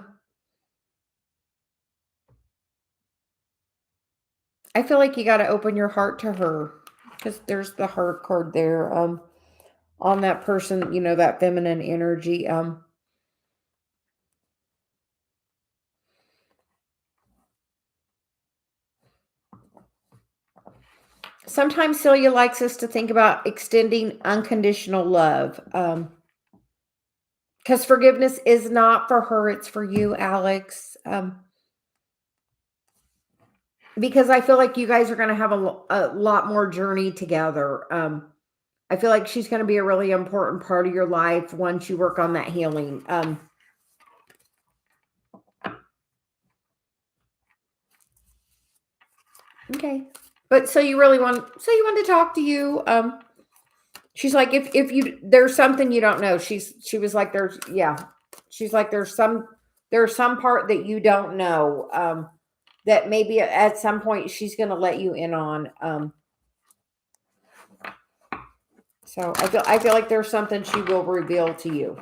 feel like you got to open your heart to her because there's the heart card there. On that person, that feminine energy. Sometimes Celia likes us to think about extending unconditional love. Because forgiveness is not for her, it's for you, Alex. Because I feel like you guys are going to have a lot more journey together. I feel like she's going to be a really important part of your life once you work on that healing. Okay. But so you want to talk to you. She's like, if you, there's something you don't know. She was like, she's like, there's some part that you don't know. That maybe at some point she's going to let you in on. So I feel like there's something she will reveal to you.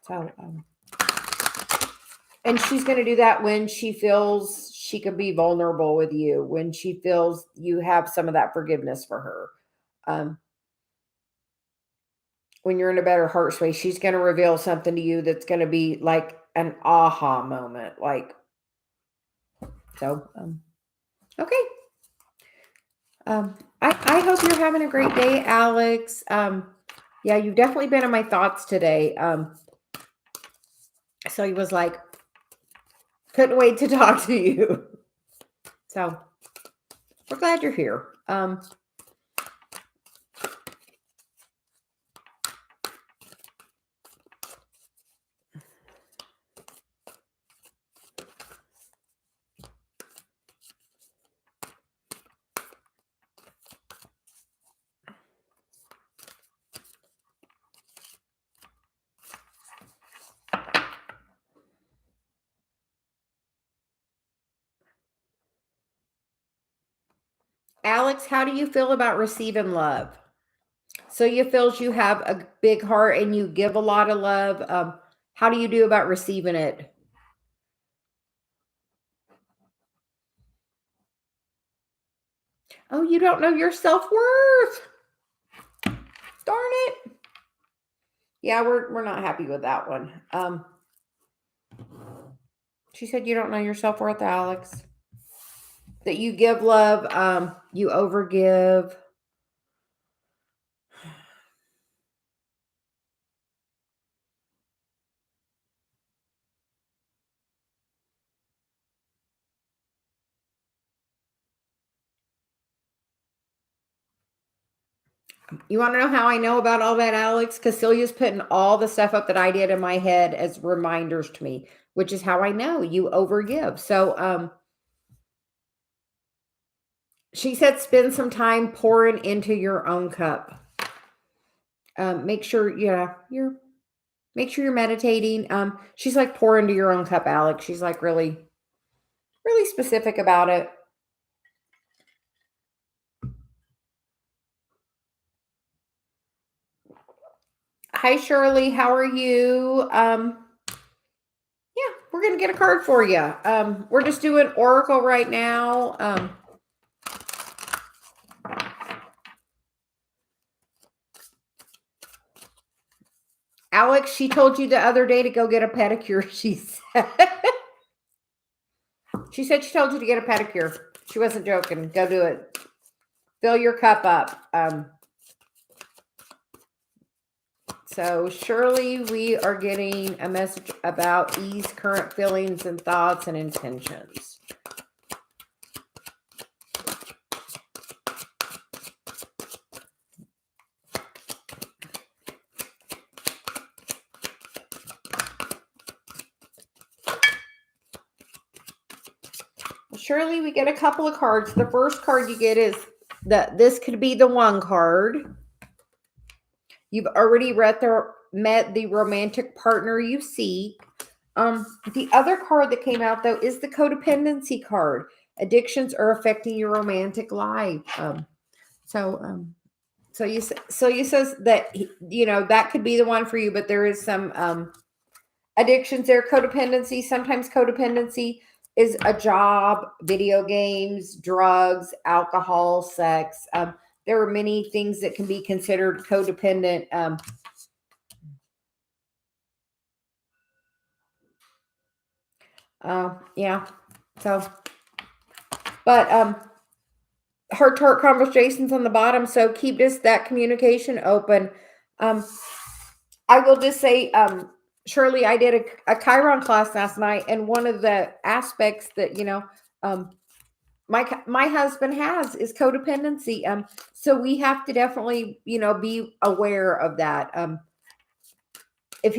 So, and she's going to do that when she feels she can be vulnerable with you, when she feels you have some of that forgiveness for her. When you're in a better heart space, she's going to reveal something to you that's going to be like an aha moment. Like, so, okay. I hope you're having a great day, Alex. Yeah, you've definitely been in my thoughts today. So he was like, couldn't wait to talk to you. So we're glad you're here. Alex, how do you feel about receiving love? So you feels you have a big heart and you give a lot of love. How do you do about receiving it? Oh, you don't know your self-worth. Darn it. Yeah, we're not happy with that one. She said you don't know your self-worth, Alex. That you give love, you overgive. You want to know how I know about all that, Alex? Because Celia's putting all the stuff up that I did in my head as reminders to me, which is how I know you overgive. So, she said spend some time pouring into your own cup. Make sure, yeah, make sure you're meditating. She's like pour into your own cup, Alex. She's like really, really specific about it. Hi, Shirley. How are you? Yeah, we're gonna get a card for you. We're just doing Oracle right now. Alex, she told you the other day to go get a pedicure. She said. She said she told you to get a pedicure. She wasn't joking. Go do it. Fill your cup up. So surely we are getting a message about ease current feelings and thoughts and intentions. Surely we get a couple of cards. The first card you get is that this could be the one card. You've already met the romantic partner you seek. The other card that came out though is the codependency card. Addictions are affecting your romantic life. So you says that that could be the one for you, but there is some addictions there. Codependency. Sometimes codependency is a job, video games, drugs, alcohol, sex. There are many things that can be considered codependent. Yeah. So, but heart-to-heart conversations on the bottom. So keep that communication open. I will just say, Shirley, I did a Chiron class last night, and one of the aspects that my husband has is codependency. So we have to definitely be aware of that. If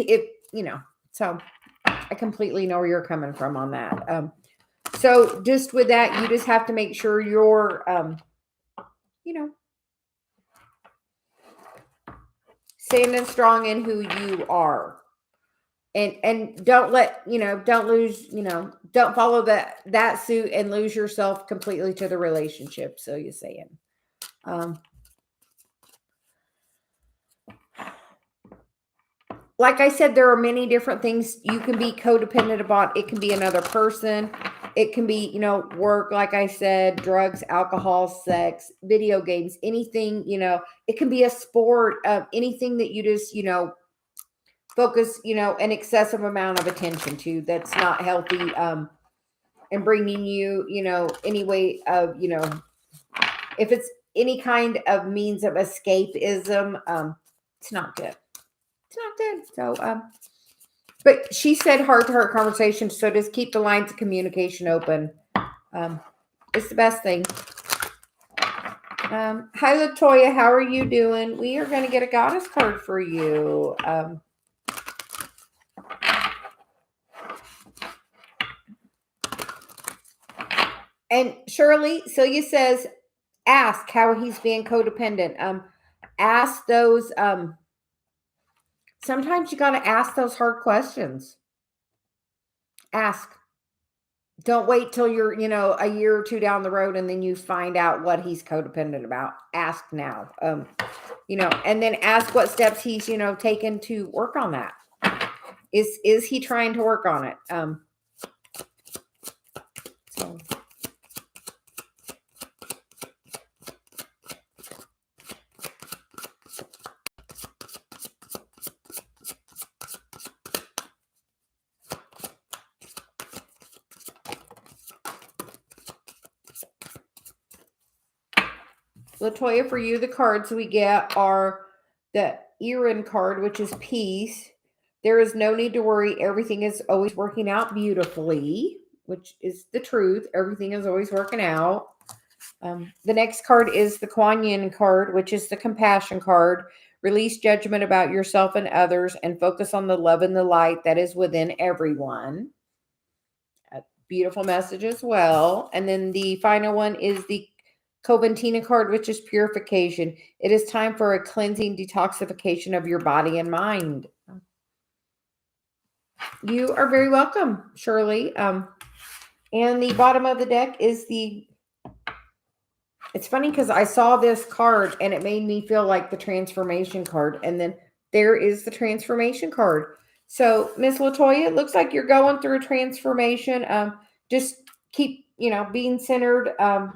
so I completely know where you're coming from on that. So just with that, you just have to make sure you're standing strong in who you are. And don't don't follow that suit and lose yourself completely to the relationship. So you're saying, like I said, there are many different things you can be codependent about. It can be another person. It can be, work, like I said, drugs, alcohol, sex, video games, anything, it can be a sport, anything that you just, focus, an excessive amount of attention to that's not healthy, and bringing you, any way of, if it's any kind of means of escapism, it's not good. It's not good. So, but she said heart-to-heart conversation, so just keep the lines of communication open. It's the best thing. Hi, Latoya. How are you doing? We are going to get a goddess card for you. And Shirley, Celia says, ask how he's being codependent. Ask those. Sometimes you got to ask those hard questions. Ask. Don't wait till you're, a year or two down the road and then you find out what he's codependent about. Ask now. And then ask what steps he's, taken to work on that. Is he trying to work on it? So. Latoya, for you, the cards we get are the Erin card, which is peace. There is no need to worry. Everything is always working out beautifully, which is the truth. Everything is always working out. The next card is the Kuan Yin card, which is the compassion card. Release judgment about yourself and others and focus on the love and the light that is within everyone. A beautiful message as well. And then the final one is the Coventina card, which is purification. It is time for a cleansing detoxification of your body and mind. You are very welcome, Shirley. And the bottom of the deck is it's funny because I saw this card and it made me feel like the transformation card. And then there is the transformation card. So, Miss Latoya, it looks like you're going through a transformation. Just keep, being centered. I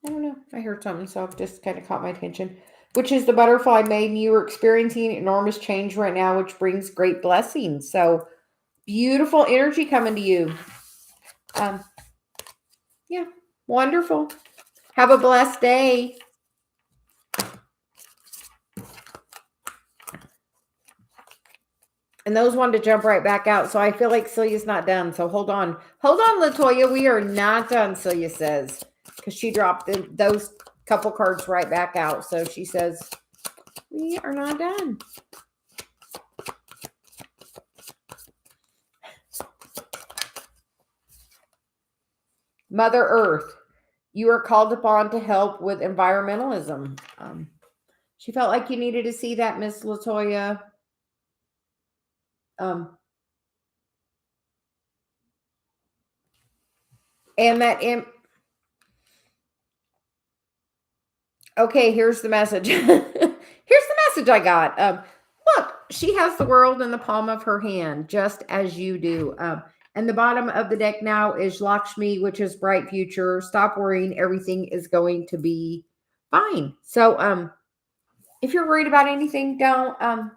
don't know. I heard something, so I've just kind of caught my attention. Which is the butterfly maiden. You are experiencing enormous change right now, which brings great blessings. So, beautiful energy coming to you. Yeah, wonderful. Have a blessed day. And those wanted to jump right back out. So I feel like Celia's not done. So hold on. Hold on, Latoya. We are not done, Celia says. Because she dropped those couple cards right back out. So she says, we are not done. Mother Earth, you are called upon to help with environmentalism. She felt like you needed to see that, Miss Latoya. And that okay, here's the message. Here's the message I got. Look, she has the world in the palm of her hand, just as you do. And the bottom of the deck now is Lakshmi, which is bright future. Stop worrying. Everything is going to be fine. So, if you're worried about anything, don't.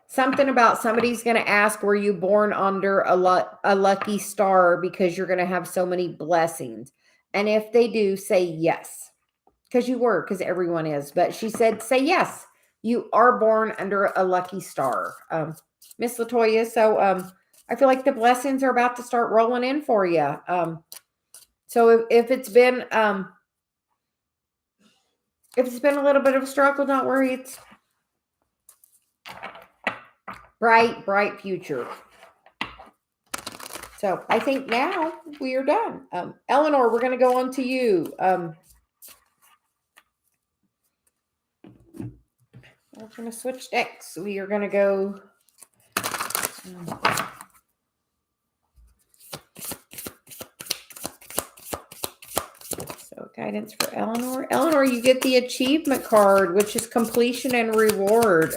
Something about somebody's going to ask, were you born under a lucky star because you're going to have so many blessings? And if they do, say yes. Because you were, because everyone is. But she said, say yes. You are born under a lucky star. Miss Latoya, so I feel like the blessings are about to start rolling in for you. So if it's been a little bit of a struggle, don't worry. It's bright future. So I think now we are done. Eleanor, we're going to go on to you. We're going to switch decks. We are going to go. So guidance for Eleanor. Eleanor, you get the achievement card, which is completion and reward.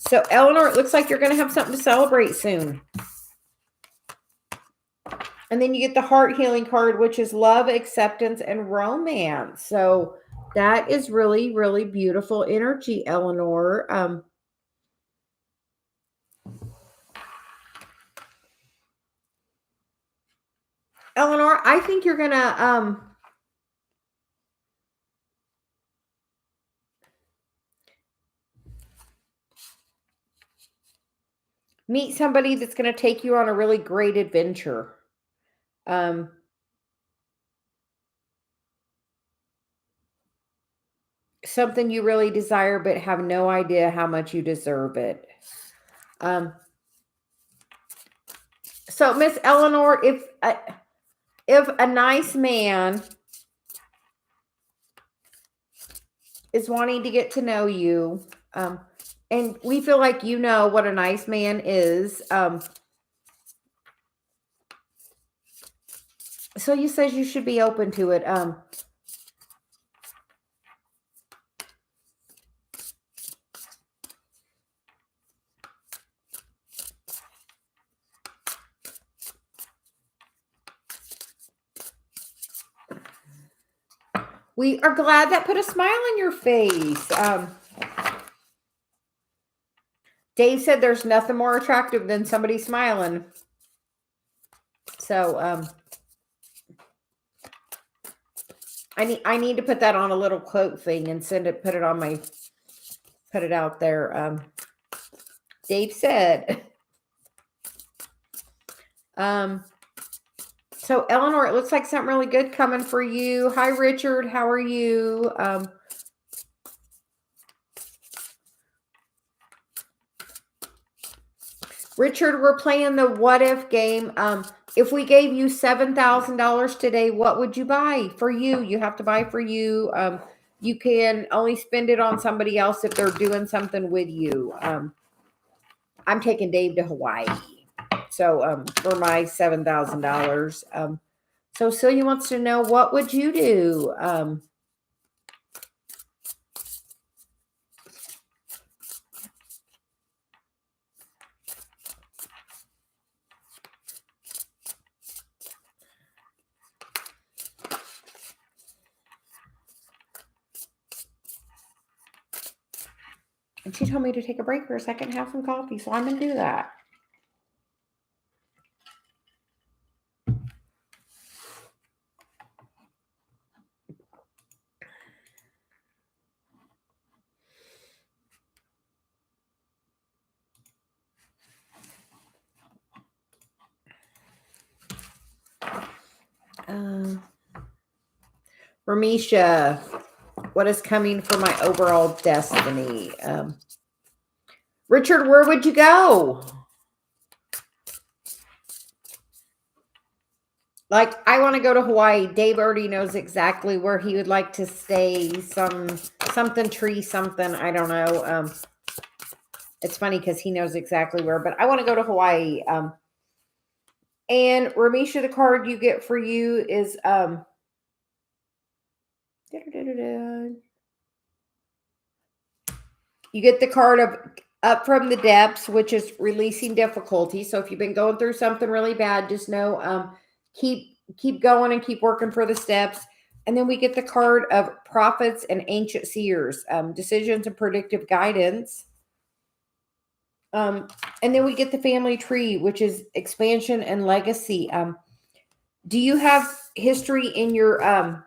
So Eleanor, it looks like you're going to have something to celebrate soon. And then you get the heart healing card, which is love, acceptance, and romance. So that is really, really beautiful energy, Eleanor. Eleanor, I think you're going to meet somebody that's going to take you on a really great adventure. Something you really desire, but have no idea how much you deserve it. So Miss Eleanor, if a nice man is wanting to get to know you, and we feel like you know what a nice man is, so you says you should be open to it. We are glad that put a smile on your face. Dave said there's nothing more attractive than somebody smiling. So I need to put that on a little quote thing and put it out there. Dave said. So Eleanor, it looks like something really good coming for you. Hi, Richard. How are you? Richard, we're playing the what if game. If we gave you $7,000 today, what would you buy for you? You have to buy for you. You can only spend it on somebody else if they're doing something with you. I'm taking Dave to Hawaii. So for my $7,000. So Celia wants to know, what would you do? And she told me to take a break for a second and have some coffee, so I'm going to do that. Ramisha, what is coming for my overall destiny? Richard, where would you go? Like, I want to go to Hawaii. Dave already knows exactly where he would like to stay. Something tree, something. I don't know. It's funny because he knows exactly where, but I want to go to Hawaii. And Ramisha, the card you get for you is you get the card of Up from the Depths, which is releasing difficulty. So if you've been going through something really bad, just know keep going and keep working for the steps. And then we get the card of Prophets and Ancient Seers, decisions and predictive guidance. And then we get the family tree, which is expansion and legacy. Do you have history in your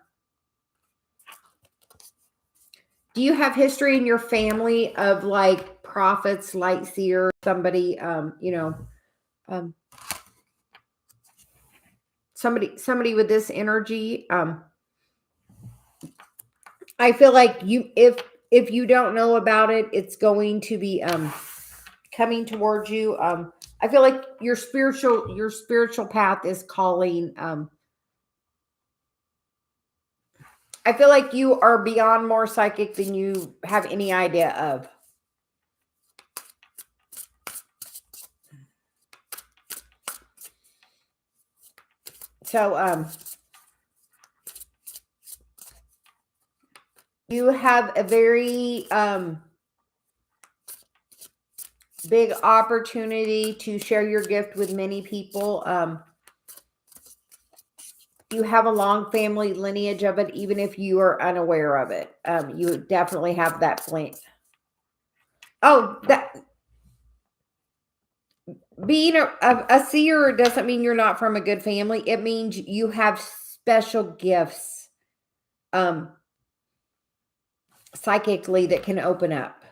do you have history in your family of like prophets, light seer, somebody somebody with this energy? I feel like if you don't know about it, it's going to be coming towards you. I feel like your spiritual path is calling. I feel like you are beyond more psychic than you have any idea of. So you have a very big opportunity to share your gift with many people. You have a long family lineage of it, even if you are unaware of it. You definitely have that plan. Oh, that being a seer doesn't mean you're not from a good family. It means you have special gifts psychically that can open up.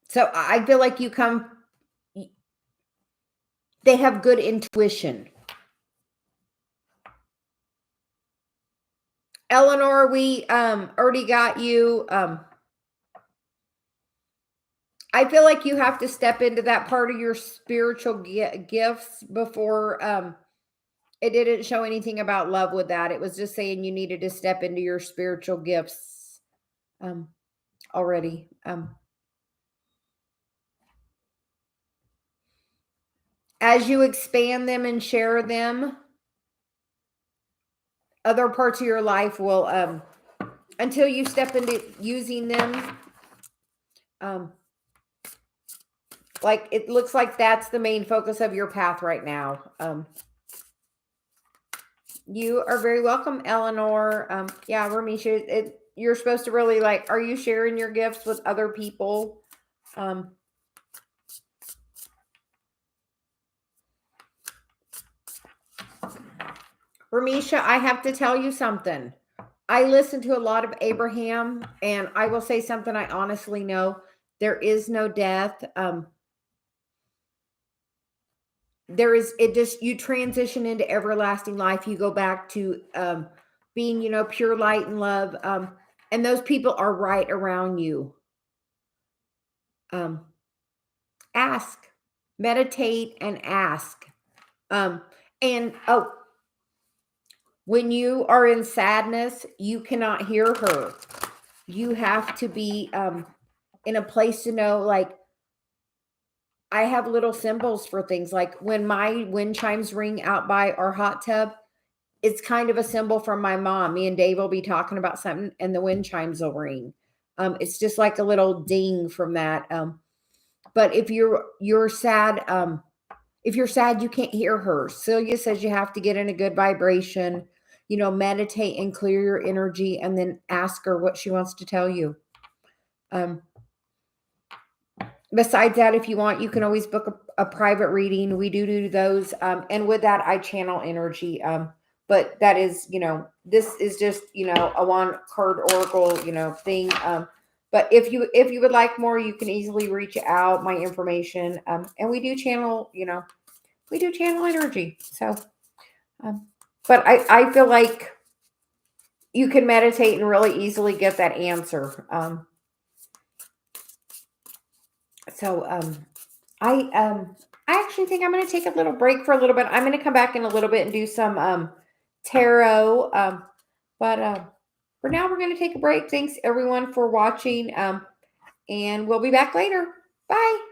So I feel like they have good intuition. Eleanor, we already got you. I feel like you have to step into that part of your spiritual gifts before it didn't show anything about love with that. It was just saying you needed to step into your spiritual gifts already. As you expand them and share them, other parts of your life will, until you step into using them, like it looks like that's the main focus of your path right now. You are very welcome, Eleanor. Yeah, Ramisha, you're supposed to really like, are you sharing your gifts with other people? Um, Ramisha, I have to tell you something. I listen to a lot of Abraham, and I will say something I honestly know. There is no death. There is, it just, you transition into everlasting life. You go back to being, pure light and love. And those people are right around you. Um, Ask, meditate, and ask. And oh, when you are in sadness, you cannot hear her. You have to be in a place to know, like, I have little symbols for things. Like when my wind chimes ring out by our hot tub, it's kind of a symbol from my mom. Me and Dave will be talking about something and the wind chimes will ring. It's just like a little ding from that. But if you're sad, if you're sad, you can't hear her. Celia says you have to get in a good vibration, meditate and clear your energy, and then ask her what she wants to tell you. Besides that, if you want, you can always book a private reading. We do those. And with that, I channel energy. But that is, this is just, a one card oracle, thing. But if you would like more, you can easily reach out, my information. And we do channel, we do channel energy. So, but I feel like you can meditate and really easily get that answer. So I actually think I'm going to take a little break for a little bit. I'm going to come back in a little bit and do some tarot. But for now, we're going to take a break. Thanks everyone for watching. And we'll be back later. Bye.